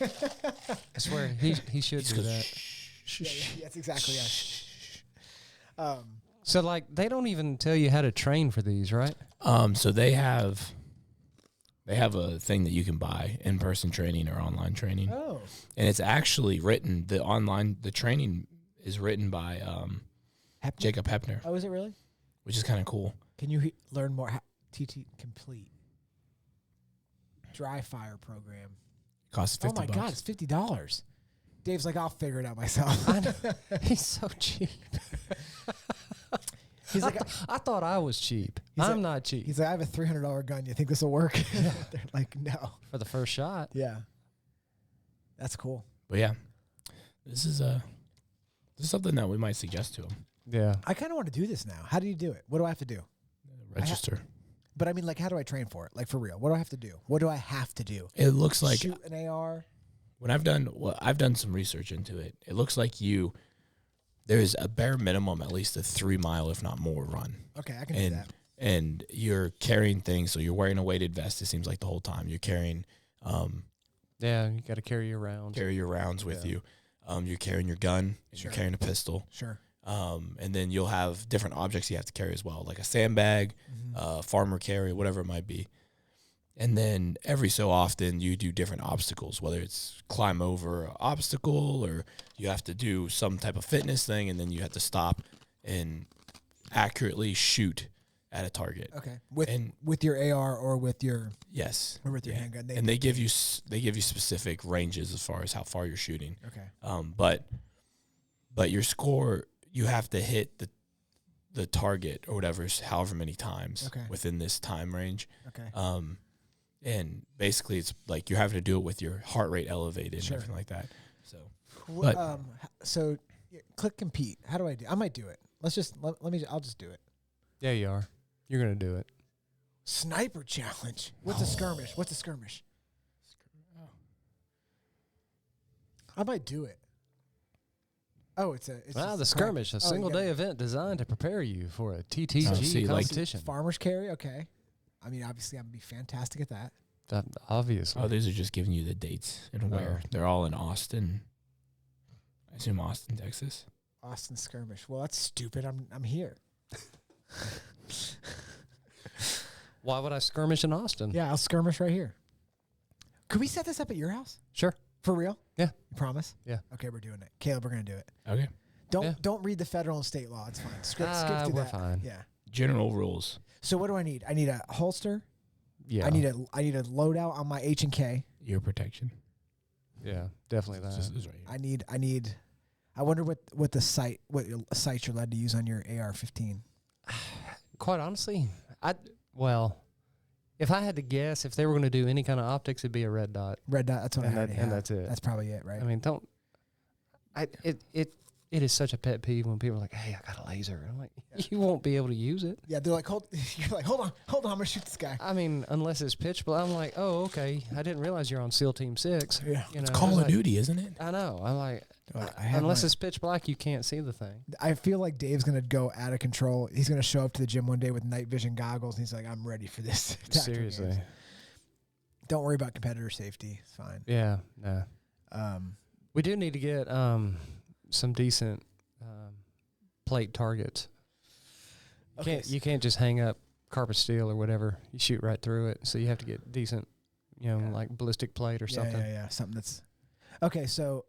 I swear he should do that. Yeah, that's exactly it. So like they don't even tell you how to train for these, right? So they have a thing that you can buy, in-person training or online training. Oh. And it's actually written, the training is written by Jacob Hepner, Oh, is it really? which is kind of cool. Can you learn more? TT Complete. Dry fire program. Costs $50. Oh my God, it's $50. Dave's like, I'll figure it out myself. He's so cheap. He's like, I thought I was cheap. I'm not cheap. He's like, I have a $300 gun. You think this will work? They're like, no. For the first shot. Yeah. That's cool. But yeah, this is something that we might suggest to him. Yeah. I kind of want to do this now. How do you do it? What do I have to do? Register. But I mean, like, how do I train for it? Like, for real. What do I have to do? What do I have to do? It looks like Shoot an AR? when I've done some research into it. It looks like there's a bare minimum, at least a 3 mile, if not more, run. Okay, I can do that. And you're carrying things, so you're wearing a weighted vest. It seems like the whole time you're carrying. Yeah, you got to carry your rounds. Carry your rounds with you. You're carrying your gun. And You're carrying a pistol. Sure. And then you'll have different objects you have to carry as well, like a sandbag, farmer carry, whatever it might be. And then every so often you do different obstacles, whether it's climb over an obstacle or you have to do some type of fitness thing, and then you have to stop and accurately shoot at a target. Okay. With your AR or with your handgun. They give you specific ranges as far as how far you're shooting. Okay. But your score, you have to hit the target or whatever, however many times within this time range. Okay. And basically it's like you're having to do it with your heart rate elevated and everything like that. So, click compete. How do I do? I might do it. I'll just do it. Yeah, you are. You're going to do it. Sniper challenge. What's a skirmish? I might do it. Oh, it's the skirmish, a single-day event designed to prepare you for a TTG competition. Farmers carry, okay. I mean, obviously, I'm going to be fantastic at that. Obviously. Oh, these are just giving you the dates and where. They're all in Austin. I assume Austin, Texas. Austin skirmish. Well, that's stupid. I'm here. Why would I skirmish in Austin? Yeah, I'll skirmish right here. Could we set this up at your house? Sure. For real? Yeah. You promise? Yeah. Okay, we're doing it. Caleb, we're going to do it. Okay. Don't read the federal and state law. It's fine. Skip through we're that. fine. Yeah. General rules. So what do I need? I need a holster. Yeah. I need a loadout on my H&K. Ear protection. Yeah, definitely that. This is right here. I wonder what sights you're allowed to use on your AR-15. Quite honestly, if I had to guess, if they were going to do any kind of optics, it'd be a red dot. Red dot. That's what I had. And that's it. That's probably it, right? I mean, it is such a pet peeve when people are like, "Hey, I got a laser." I'm like, you won't be able to use it. Yeah, they're like, hold on, I'm gonna shoot this guy. I mean, unless it's pitch black. I'm like, oh, okay. I didn't realize you're on SEAL Team 6. Yeah, it's Call of Duty, isn't it? I know. I'm like, unless it's pitch black, you can't see the thing. I feel like Dave's gonna go out of control. He's gonna show up to the gym one day with night vision goggles, and he's like, "I'm ready for this." Seriously. Don't worry about competitor safety. It's fine. Yeah. Nah. We do need to get some decent plate targets. You can't just hang up carpet steel or whatever. You shoot right through it, so you have to get decent, like ballistic plate or something. Yeah. Something that's okay. So,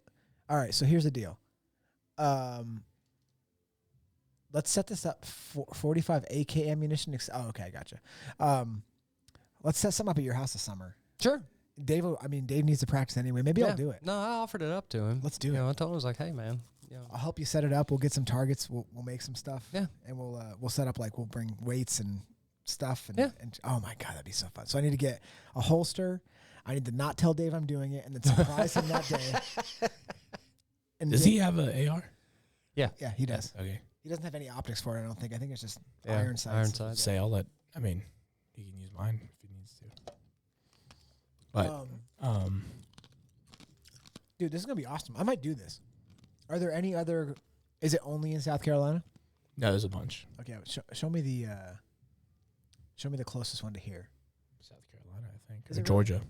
all right. So here's the deal. Let's set this up for 45 AK ammunition. Okay, I gotcha. Let's set something up at your house this summer. Sure. Dave needs to practice anyway. Maybe I'll do it. No, I offered it up to him. Let's do it. I told him, I was like, hey, man. I'll help you set it up. We'll get some targets. We'll make some stuff. Yeah. And we'll set up, like, we'll bring weights and stuff. And, yeah. And oh my God, that'd be so fun. So I need to get a holster. I need to not tell Dave I'm doing it and then surprise him that day. And Does he have an AR? Yeah, he does. Okay. He doesn't have any optics for it, I don't think. I think it's just iron sights. Iron sights. Say I'll let. I mean, he can use mine if he needs to. But dude, this is gonna be awesome. I might do this. Are there any other? Is it only in South Carolina? no, there's a bunch. Okay, show me the closest one to here. South Carolina, I think, Is or it really? Georgia.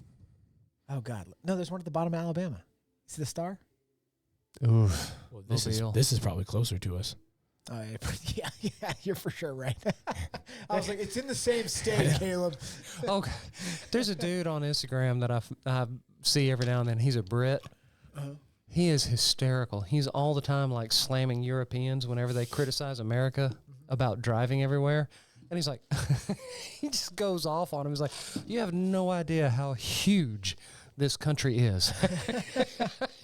Oh God, no, there's one at the bottom of Alabama. See the star? Oof. Well, Mobile. this is probably closer to us. Oh yeah, you're for sure right. I was like, it's in the same state, Caleb. Okay. There's a dude on Instagram that I see every now and then. He's a Brit. Uh-huh. He is hysterical. He's all the time like slamming Europeans whenever they criticize America about driving everywhere. And he's like, he just goes off on him. He's like, you have no idea how huge this country is.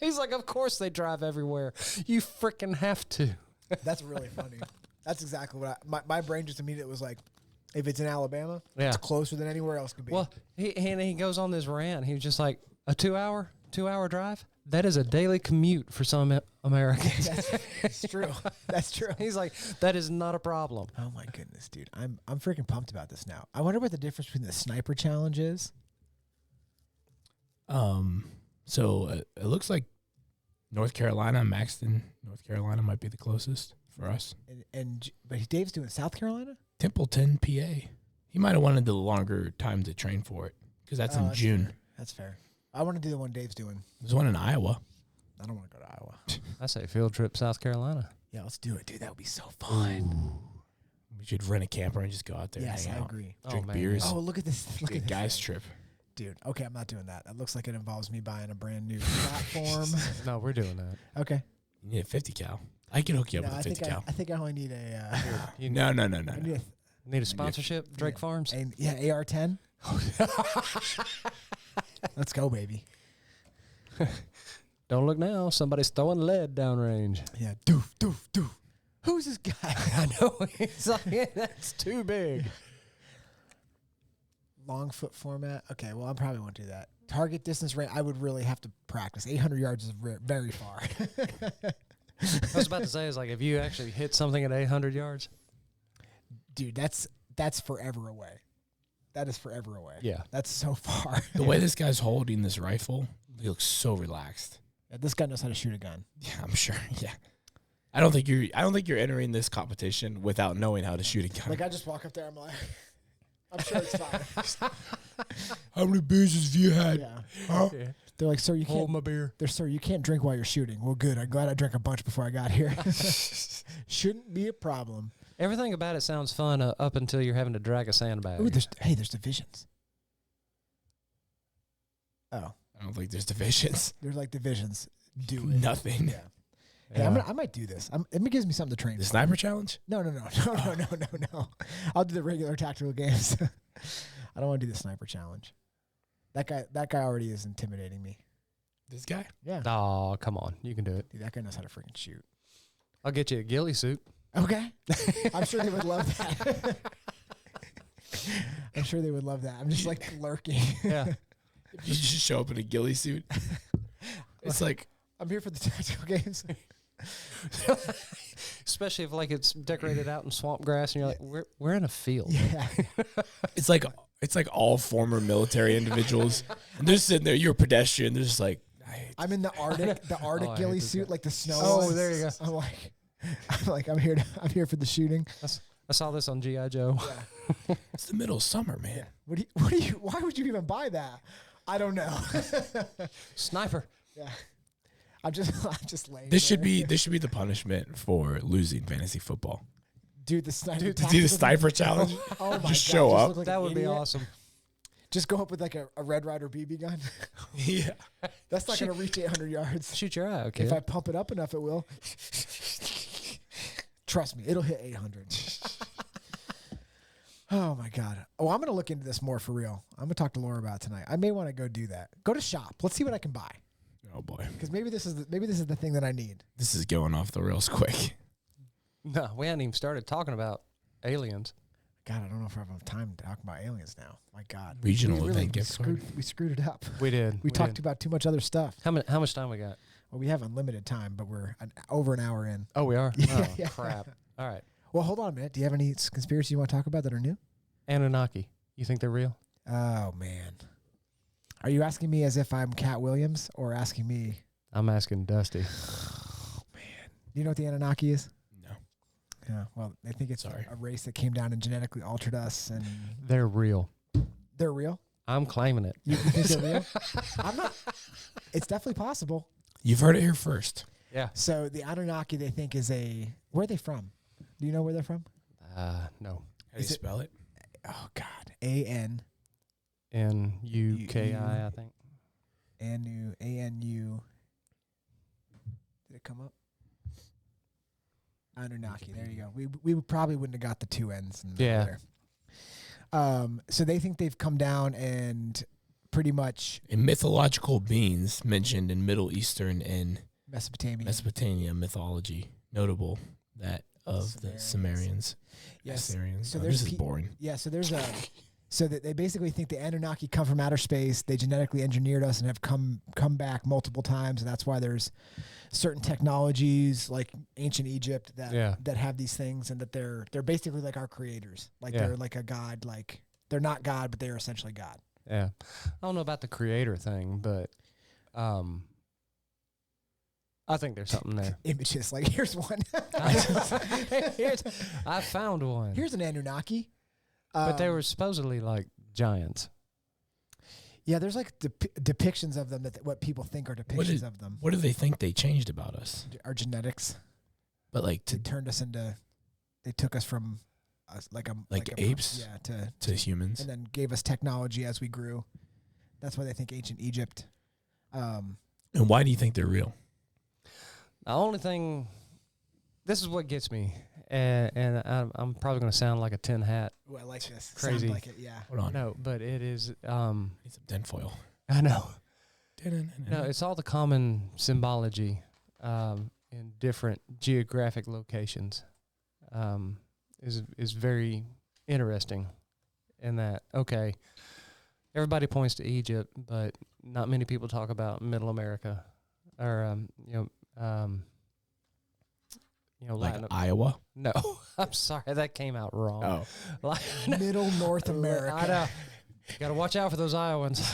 He's like, of course they drive everywhere. You freaking have to. That's really funny. That's exactly what my brain just immediately was like, if it's in Alabama, it's closer than anywhere else could be. Well, he goes on this rant. He was just like, a 2 hour drive? That is a daily commute for some Americans. That's true. That's true. He's like, that is not a problem. Oh my goodness, dude. I'm freaking pumped about this now. I wonder what the difference between the sniper challenge is. So it looks like North Carolina, Maxton, North Carolina might be the closest for us. But Dave's doing South Carolina? Templeton, PA. He might have wanted the longer time to train for it because that's in June. Fair. That's fair. I want to do the one Dave's doing. There's one in Iowa. I don't want to go to Iowa. I say field trip South Carolina. Yeah, let's do it, dude. That would be so fun. We should rent a camper and just go out there Yes, and hang I out. agree. Drink Oh, man. beers. Oh, look at this. Look Good at guys this. trip. Dude, okay, I'm not doing that. That looks like it involves me buying a brand new platform. No, we're doing that. Okay. You need a 50 cal. I can hook you up No, with a 50 cal. I think I only need a. No. I need Need a sponsorship, Drake Farms? AR-10. Let's go, baby. Don't look now. Somebody's throwing lead downrange. Yeah. Doof. Who's this guy? I know. He's like, that's too big. Long foot format. Okay, well, I probably won't do that. Target distance range. I would really have to practice. 800 yards is very far. I was about to say, is like, if you actually hit something at 800 yards. Dude, that's forever away. That is forever away. Yeah. That's so far. The way this guy's holding this rifle, he looks so relaxed. Yeah, this guy knows how to shoot a gun. Yeah, I'm sure. Yeah. I don't think you're entering this competition without knowing how to shoot a gun. Like, I just walk up there, I'm like, I'm sure it's fine. How many beers have you had? Yeah. Huh? Yeah. They're like, sir, you Hold can't. my beer. Sir, you can't drink while you're shooting. Well, good. I'm glad I drank a bunch before I got here. Shouldn't be a problem. Everything about it sounds fun up until you're having to drag a sandbag. Ooh, there's divisions. Oh, I don't think there's divisions. there's like divisions. Do it. Nothing. Yeah. Hey, I might do this. It gives me something to train The for. sniper challenge? No. I'll do the regular tactical games. I don't want to do the sniper challenge. That guy already is intimidating me. This guy? Yeah. Oh, come on. You can do it. Dude, that guy knows how to freaking shoot. I'll get you a ghillie suit. Okay. I'm sure they would love that. I'm sure they would love that. I'm just like lurking. Yeah. You just show up in a ghillie suit. It's like, I'm here for the tactical games. Especially if like it's decorated out in swamp grass and you're like, we're in a field. Yeah. it's like all former military individuals. And they're sitting there, you're a pedestrian. They're just like, I'm in the Arctic I hate ghillie this suit, guy. like the snow. Oh, ones. there you go. I'm here for the shooting. I saw this on G.I. Joe. Yeah. it's the middle of summer, man. Yeah. Why would you even buy that? I don't know. Sniper. Yeah. I'm just laying This should there. be the punishment for losing fantasy football. Dude, the sniper. Do the sniper challenge. Oh my god! Just show just up. look like That an would be idiot. awesome. Just go up with like a Red Ryder BB gun. Yeah. That's not going to reach 800 yards. Shoot your eye, okay? If I pump it up enough, it will. Trust me, it'll hit 800. Oh my god! Oh, I'm going to look into this more for real. I'm going to talk to Laura about it tonight. I may want to go do that. Go to shop. Let's see what I can buy. Oh boy. Because maybe this is the thing that I need. This is going off the rails quick. No, we hadn't even started talking about aliens. God, I don't know if I have enough time to talk about aliens now. My God, Regional we event gift card. we screwed it up. We did. We talked about too much other stuff. How much time we got? Well, we have unlimited time, but we're over an hour in. Oh, we are? Yeah, Oh, yeah. crap. All right. Well, hold on a minute. Do you have any conspiracies you want to talk about that are new? Anunnaki. You think they're real? Oh man, are you asking me as if I'm Cat Williams or asking me? I'm asking Dusty. Oh man, do you know what the Anunnaki is? No. Yeah. Well, they think it's Sorry. a race that came down and genetically altered us, and They're real. they're real. I'm claiming it. You think they're real? I'm not. It's definitely possible. You've heard it here first. Yeah. So the Anunnaki, they think is a. Where are they from? Do you know where they're from? No. How do you Is it- spell it? Oh God, AN. N-U-K-I, I think. ANU. Did it come up? Anunnaki. There you go. We probably wouldn't have got the two N's in the middle Yeah. there. So they think they've come down and pretty much In mythological beings mentioned in Middle Eastern and Mesopotamia. mythology, notable that of the Sumerians. Yes. Assyrians. So Oh, there's this is pe- boring. Yeah. So there's a. So that they basically think the Anunnaki come from outer space. They genetically engineered us and have come back multiple times, and that's why there's certain technologies like ancient Egypt that have these things, and that they're basically like our creators. Like they're like a god. Like they're not God, but they're essentially God. Yeah. I don't know about the creator thing, but I think there's something there. Images. Like here's one. I found one. Here's an Anunnaki. But they were supposedly like giants. Yeah, there's like depictions of them that what people think are depictions of them. What do they think they changed about us? Our genetics. But like They turned us into. They took us from, like apes? Yeah, to humans. and then gave us technology as we grew. That's why they think ancient Egypt. And why do you think they're real? The only thing, this is what gets me, and I'm probably going to sound like a tin hat. Ooh, I like this. Crazy. Sound like it, yeah. Hold on. No, but it is. Need some tinfoil. I know. No, it's all the common symbology in different geographic locations. Is very interesting. In that, okay, everybody points to Egypt, but not many people talk about Middle America, or like Latin. Iowa. No, I'm sorry, that came out wrong. Oh, Middle North America. I know. Got to watch out for those Iowans.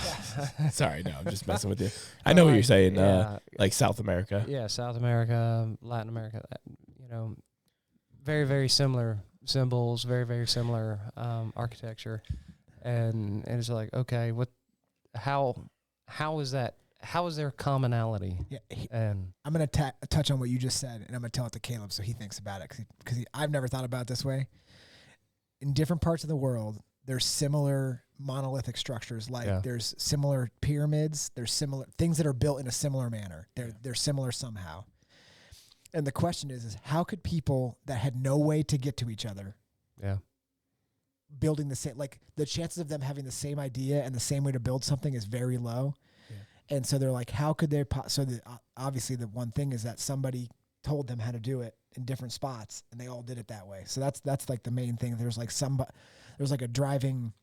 sorry. No, I'm just messing with you. I know what you're saying. Yeah, Like South America. yeah, South America, Latin America. Very, very similar symbols, very, very similar architecture, and it's like, okay, how is that? How is there commonality? Yeah, And I'm going to touch on what you just said, and I'm going to tell it to Caleb so he thinks about it, because I've never thought about it this way. In different parts of the world, there's similar monolithic structures. Like there's similar pyramids. There's similar things that are built in a similar manner. They're similar somehow. And the question is how could people that had no way to get to each other, building the same, like the chances of them having the same idea and the same way to build something is very low. Yeah. And so they're like, how could they? Obviously, the one thing is that somebody told them how to do it in different spots, and they all did it that way. So that's like the main thing. There's like a driving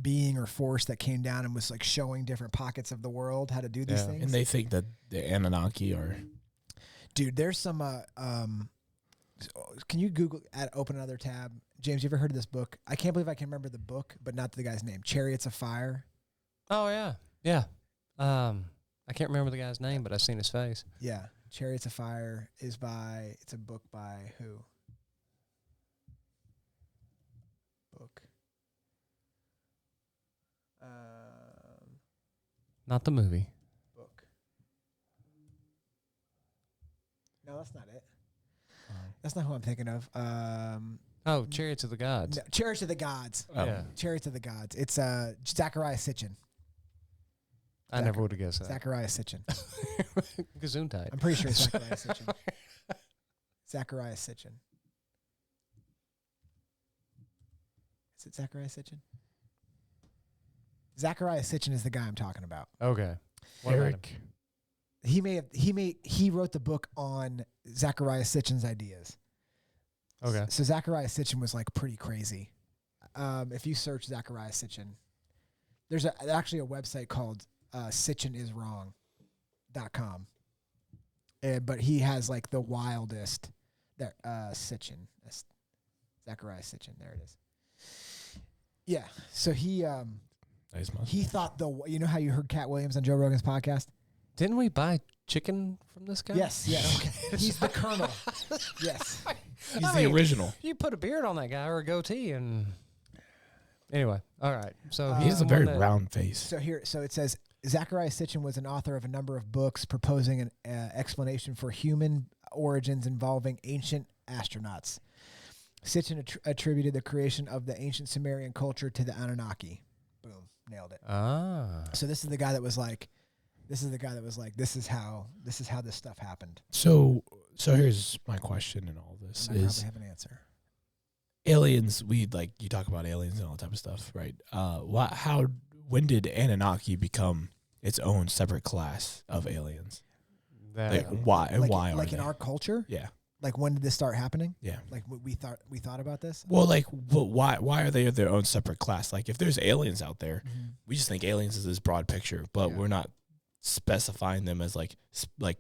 being or force that came down and was like showing different pockets of the world how to do these things. And they think that the Anunnaki are. Dude, there's some. Can you open another tab? James, you ever heard of this book? I can't believe I can remember the book, but not the guy's name. Chariots of Fire. oh yeah. I can't remember the guy's name, but I've seen his face. Yeah, Chariots of Fire is by. It's a book by who? Book. Not the movie. Book. No, that's not it. That's not who I'm thinking of. Oh, Chariots of the Gods. No, Chariots of the Gods. Oh. Yeah. Chariots of the Gods. It's Zachariah Sitchin. I never would have guessed that. Zachariah Sitchin. Gesundheit. I'm pretty sure it's Zachariah Sitchin. Zachariah Sitchin. Is it Zachariah Sitchin? Zachariah Sitchin is the guy I'm talking about. Okay. What about him? Eric. He wrote the book on Zachariah Sitchin's ideas. Okay. So Zachariah Sitchin was like pretty crazy. If you search Zachariah Sitchin, there's actually a website called sitchiniswrong.com. But he has like the wildest Sitchin. Zachariah Sitchin. There it is. Yeah. So he thought you know how you heard Cat Williams on Joe Rogan's podcast? Didn't we buy chicken from this guy? Yes. Okay. He's the Colonel. Yes. He's the original. You put a beard on that guy or a goatee, and anyway, all right. So He has a very round face. So it says Zachariah Sitchin was an author of a number of books proposing an explanation for human origins involving ancient astronauts. Sitchin attributed the creation of the ancient Sumerian culture to the Anunnaki. Boom, nailed it. So this is the guy that was like, this is how this stuff happened. So here's my question in all this And I is probably have an answer. aliens. You talk about aliens and all that type of stuff, right? When did Anunnaki become its own separate class of aliens? Why are Like they? in our culture? Yeah. Like when did this start happening? Yeah. Like we thought about this? Well, why are they their own separate class? Like if there's aliens out there, we just think aliens is this broad picture, but we're not specifying them as like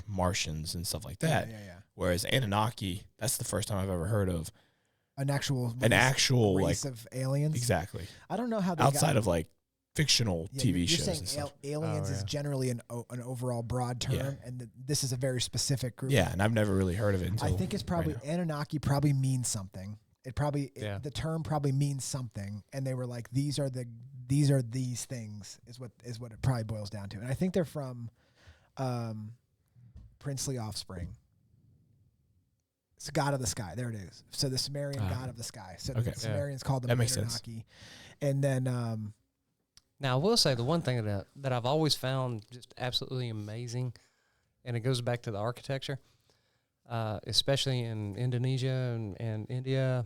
Martians and stuff like that. Yeah. Whereas Anunnaki, that's the first time I've ever heard of An actual like race of aliens. exactly I don't know how they outside of like fictional TV you're shows saying and stuff. aliens is generally an overall broad term, and this is a very specific group. Yeah, and I've never really heard of it until I think it's probably right now. Anunnaki probably means something. The term probably means something, and they were like, these are these things is what it probably boils down to. And I think they're from princely offspring. It's God of the sky. There it is. So the Sumerian God of the sky. So the Sumerians called them Anunnaki. And then now I will say the one thing that I've always found just absolutely amazing, and it goes back to the architecture, especially in Indonesia and India.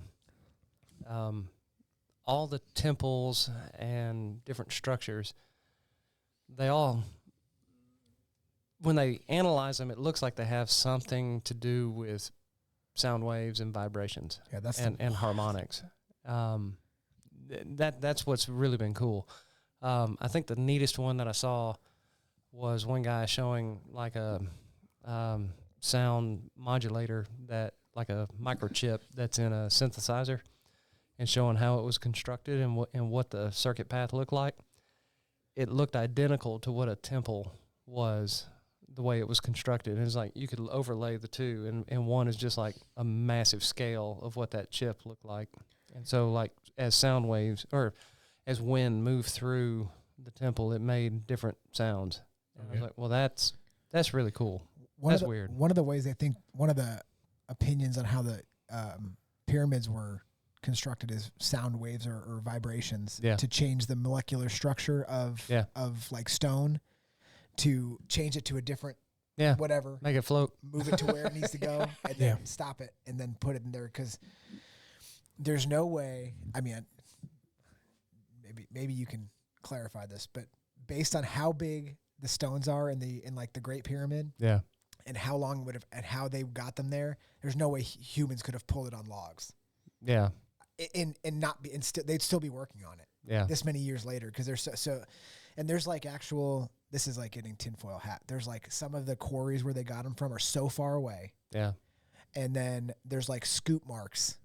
All the temples and different structures, they all, when they analyze them, it looks like they have something to do with sound waves and vibrations and harmonics. That's what's really been cool. I think the neatest one that I saw was one guy showing like a sound modulator that like a microchip that's in a synthesizer, and showing how it was constructed and what the circuit path looked like. It looked identical to what a temple was, the way it was constructed. And it's like you could overlay the two, and one is just like a massive scale of what that chip looked like. And so like as sound waves or as wind moved through the temple, it made different sounds. And I was like, well, that's really cool. That's weird. One of the ways I think, one of the opinions on how the pyramids were constructed is sound waves or vibrations to change the molecular structure of like stone, to change it to a different whatever, make it float, move it to where it needs to go, and then stop it and then put it in there, because there's no way. I mean, maybe you can clarify this, but based on how big the stones are in like the Great Pyramid, and how long and how they got them there, there's no way humans could have pulled it on logs. Yeah. And they'd still be working on it. Yeah. This many years later, because there's so, and there's like actual. This is like getting tinfoil hat. There's like some of the quarries where they got them from are so far away. Yeah. And then there's like scoop marks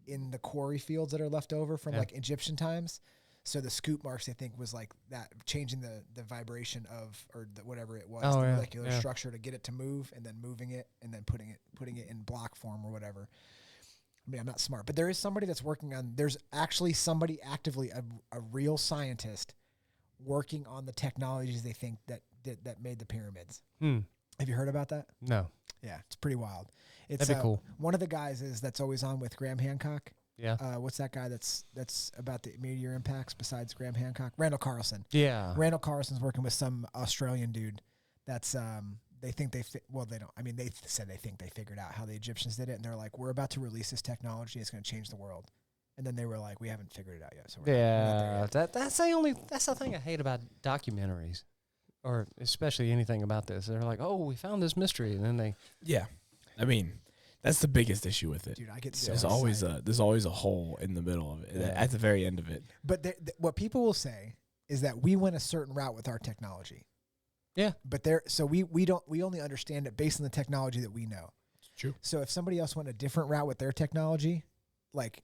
in the quarry fields that are left over from like Egyptian times. So the scoop marks, I think, was like that, changing the vibration of, or whatever it was, the molecular structure to get it to move, and then moving it, and then putting it in block form or whatever. I mean, I'm not smart, but there is somebody that's working on, there's actually somebody actively, a real scientist working on the technologies they think that made the pyramids. Have you heard about that? No. Yeah, it's pretty wild. It's That'd be cool. One of the guys that's always on with Graham Hancock. Yeah. What's that guy that's about the meteor impacts besides Graham Hancock? Randall Carlson. Yeah. Randall Carlson's working with some Australian dude that's they think they don't. I mean, they said they think they figured out how the Egyptians did it, and they're like, we're about to release this technology. It's going to change the world. And then they were like, we haven't figured it out yet. So we're not there yet. That's the thing I hate about documentaries, or especially anything about this. They're like, oh, we found this mystery, and then they I mean, that's the biggest issue with it. Dude, I get so there's always a hole in the middle of it, Yeah. at the very end of it. But what people will say is that we went a certain route with our technology. Yeah. But we only understand it based on the technology that we know. It's true. So if somebody else went a different route with their technology, like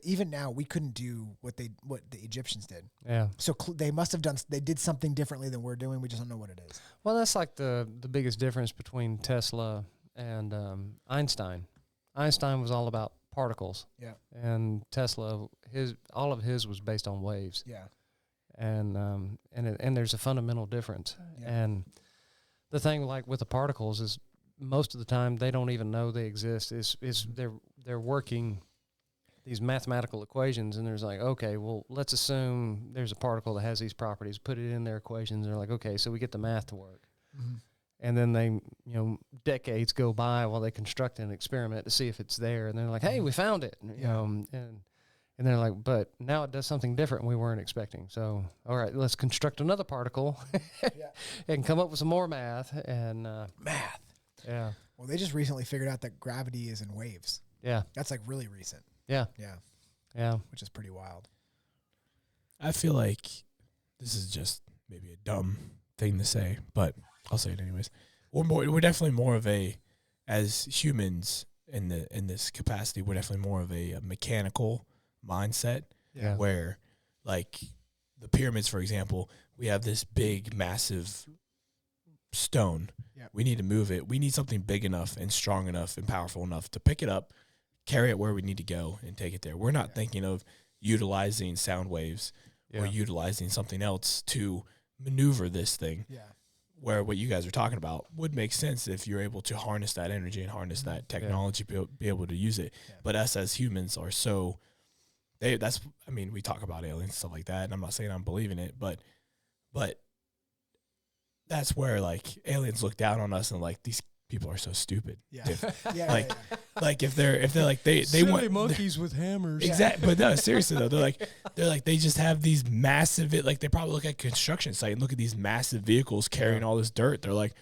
even now we couldn't do what the Egyptians did. Yeah. So they must have they did something differently than we're doing. We just don't know what it is. Well, that's like the biggest difference between Tesla and Einstein. Einstein was all about particles. Yeah. And Tesla, all of his was based on waves. Yeah. And there's a fundamental difference. Yeah. And the thing like with the particles is most of the time they don't even know they exist. They're working these mathematical equations, and there's like, okay, well, let's assume there's a particle that has these properties, put it in their equations. And they're like, okay, so we get the math to work. Mm-hmm. And then they, decades go by while they construct an experiment to see if it's there. And they're like, hey, we found it. And they're like, but now it does something different we weren't expecting. So, all right, let's construct another particle and come up with some more math. And Math. Yeah. Well, they just recently figured out that gravity is in waves. Yeah. That's like really recent. Yeah. Yeah. Yeah. Which is pretty wild. I feel like this is just maybe a dumb thing to say, but I'll say it anyways. We're definitely more of as humans in this capacity, we're definitely more of a mechanical mindset. Yeah. Where, like the pyramids, for example, we have this big, massive stone. Yep. We need to move it. We need something big enough and strong enough and powerful enough to pick it up, carry it where we need to go, and take it there. We're not thinking of utilizing sound waves or utilizing something else to maneuver this thing. Yeah. Where what you guys are talking about would make sense if you're able to harness that energy and harness that technology, be able to use it. Yeah. But us as humans are so, we talk about aliens and stuff like that, and I'm not saying I'm believing it, but that's where like aliens look down on us and like these people are so stupid. Yeah. Like like if they're like they want monkeys with hammers. Exactly. But no, seriously though, they're like they just have these massive, like they probably look at a construction site and look at these massive vehicles carrying all this dirt. They're like,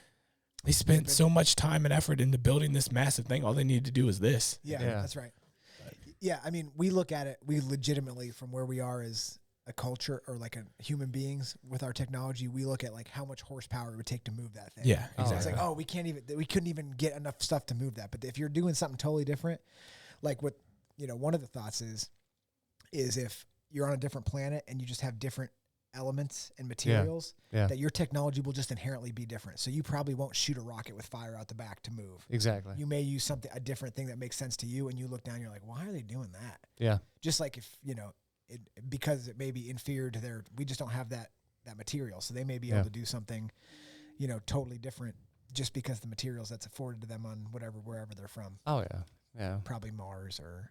they spent so much time and effort into building this massive thing. All they need to do is this. Yeah, that's right. Yeah, I mean, we look at it, we legitimately, from where we are as a culture or like a human beings with our technology, we look at like how much horsepower it would take to move that thing. Yeah, exactly. It's like, we couldn't even get enough stuff to move that. But if you're doing something totally different, like what, one of the thoughts is if you're on a different planet and you just have different elements and materials, that your technology will just inherently be different. So you probably won't shoot a rocket with fire out the back to move. Exactly. You may use a different thing that makes sense to you, and you look down, you're like, why are they doing that? Yeah. Just like if, because it may be inferior to we just don't have that material. So they may be able to do something, totally different just because the materials that's afforded to them on wherever they're from. Oh yeah. Yeah. Probably Mars or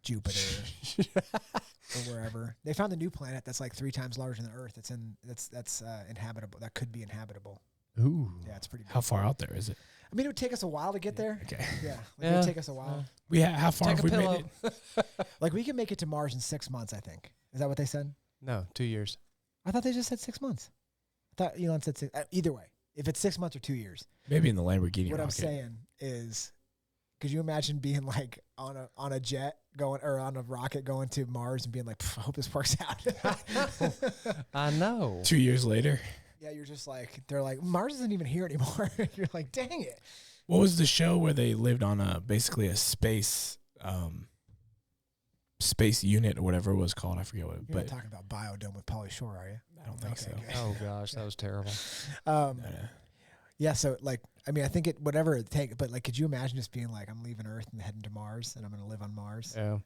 Jupiter or wherever. They found a new planet that's like 3 times larger than the Earth. That's inhabitable. That could be inhabitable. Ooh. Yeah, it's pretty big. How far out there is it? I mean, it would take us a while to get there. Okay. Yeah. It would take us a while. How far Take have a we made pillow. it? Like we can make it to Mars in 6 months, I think. Is that what they said? No, 2 years. I thought they just said 6 months. I thought Elon said 6. Either way, if it's 6 months or 2 years. Maybe in the Lamborghini What rocket. I'm saying is, could you imagine being like on a jet going or on a rocket going to Mars and being like, I hope this works out. I know. 2 years later. Yeah, you're just like, they're like, Mars isn't even here anymore. You're like, dang it. What was the show where they lived on basically a space unit or whatever it was called? I forget what. You're not talking about Biodome with Pauly Shore, are you? I don't think so. Okay. Oh gosh, that was terrible. Yeah, so like, I mean, I think whatever it takes, but like, could you imagine just being like, I'm leaving Earth and heading to Mars, and I'm going to live on Mars? Yeah.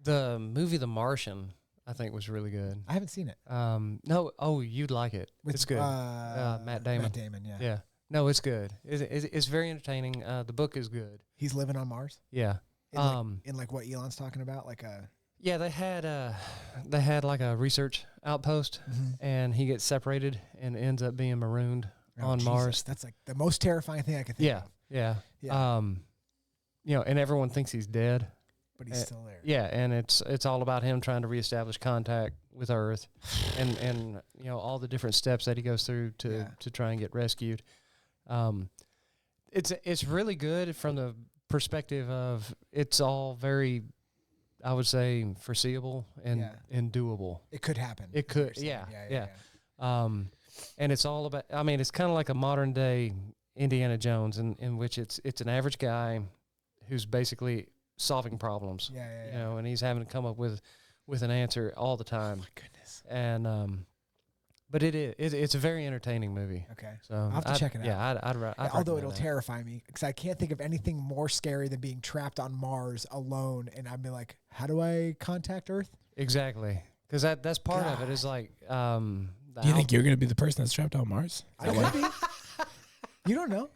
The movie The Martian, I think, was really good. I haven't seen it. No, you'd like it. It's good. Matt Damon. Matt Damon, yeah. Yeah. No, it's good. It's very entertaining. The book is good. He's living on Mars. Yeah. In like what Elon's talking about, like a. Yeah, they had like a research outpost, and he gets separated and ends up being marooned on Jesus, Mars. That's like the most terrifying thing I could think of. Yeah. Yeah. And everyone thinks he's dead. But he's still there. Yeah, and it's all about him trying to reestablish contact with Earth, and all the different steps that he goes through to try and get rescued. It's really good from the perspective of it's all very, I would say, foreseeable and doable. It could happen. It could, yeah. And it's all about. I mean, it's kind of like a modern day Indiana Jones, in which it's an average guy who's basically solving problems. And he's having to come up with an answer all the time. Oh my goodness. And but it's a very entertaining movie. Okay. So I'll have to check it out. Yeah, I'd although it'll that. terrify me because I can't think of anything more scary than being trapped on Mars alone, and I'd be like, how do I contact Earth? Exactly. Because that's part of it is like. Do you think you're going to be the person that's trapped on Mars? I could be. You don't know.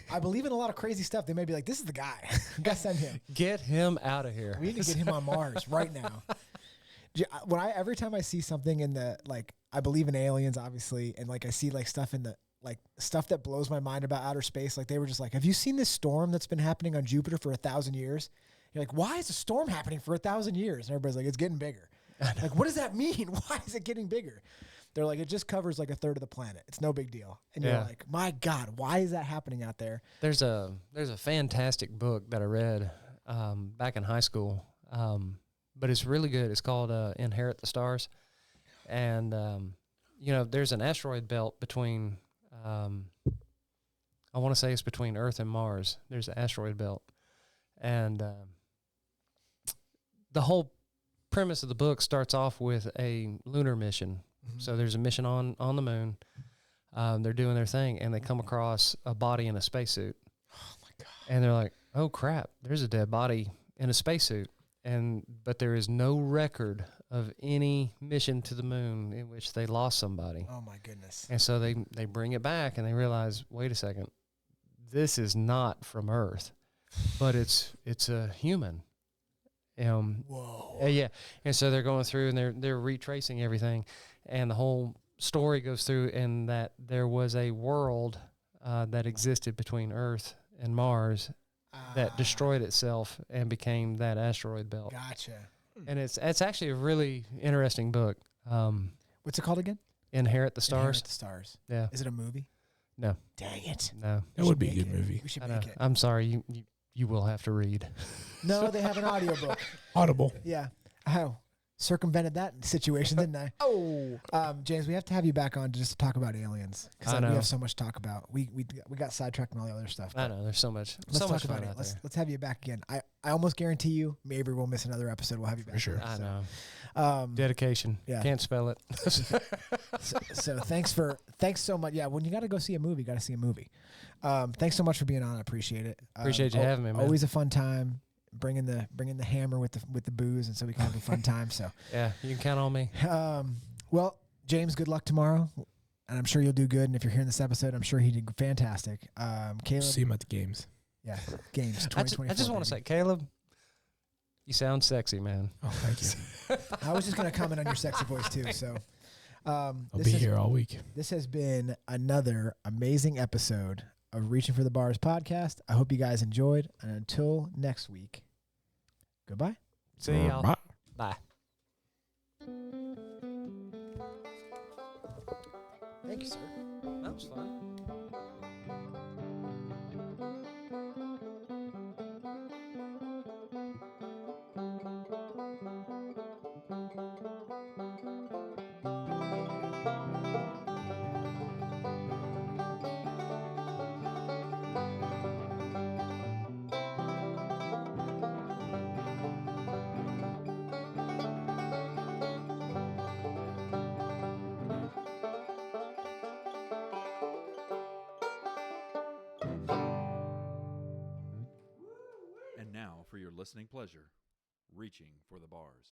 I believe in a lot of crazy stuff. They may be like, this is the guy. We got to send him. Get him out of here. We need to get him on Mars right now. Every time I see something in the, like, I believe in aliens, obviously, and like I see like stuff in the, like stuff that blows my mind about outer space. Like they were just like, have you seen this storm that's been happening on Jupiter for 1,000 years? You're like, why is a storm happening for 1,000 years? And everybody's like, it's getting bigger. Like, what does that mean? Why is it getting bigger? They're like, it just covers like a third of the planet. It's no big deal. And you're like, my God, why is that happening out there? There's a fantastic book that I read back in high school, but it's really good. It's called Inherit the Stars. And, there's an asteroid belt between, I want to say it's between Earth and Mars. There's an asteroid belt. And the whole premise of the book starts off with a lunar mission. So there's a mission on the moon. They're doing their thing, and they come across a body in a spacesuit. Oh, my God. And they're like, oh, crap, there's a dead body in a spacesuit. But there is no record of any mission to the moon in which they lost somebody. Oh, my goodness. And so they bring it back, and they realize, wait a second, this is not from Earth, but it's a human. Whoa. Yeah. And so they're going through and they're retracing everything. And the whole story goes through in that there was a world that existed between Earth and Mars that destroyed itself and became that asteroid belt. Gotcha. And it's actually a really interesting book. What's it called again? Inherit the Stars. Inherit the Stars. Yeah. Is it a movie? No. Dang it. No. That would be a good movie. We should I know. make it. I'm sorry. You will have to read. No, they have an audiobook. Audible. Yeah. Oh, circumvented that situation, didn't I? James, we have to have you back on just to talk about aliens because we have so much to talk about. We got sidetracked and all the other stuff. I know. There's so much. Let's talk much about fun it. out there. Let's have you back again. I almost guarantee you, maybe we'll miss another episode. We'll have you back. For sure. I know. So, Dedication. Yeah. Can't spell it. so thanks so much. Yeah, when you got to go see a movie, got to see a movie. Thanks so much for being on. I appreciate it. Appreciate you having me, man. Always a fun time. Bringing the hammer with the booze, and so we can have a fun time. So yeah, you can count on me. Well, James, good luck tomorrow, and I'm sure you'll do good. And if you're hearing this episode, I'm sure he did fantastic. Caleb, See him at the games. Yeah, games 2024. I just want to say, Caleb, you sound sexy, man. Oh, thank you. I was just gonna comment on your sexy voice too. So I'll be here all week. This has been another amazing episode of Reaching for the Bars podcast. I hope you guys enjoyed. And until next week, goodbye. See y'all. Bye. Bye. Thank you, sir. That was fun. And now, for your listening pleasure, Reaching for the Bars.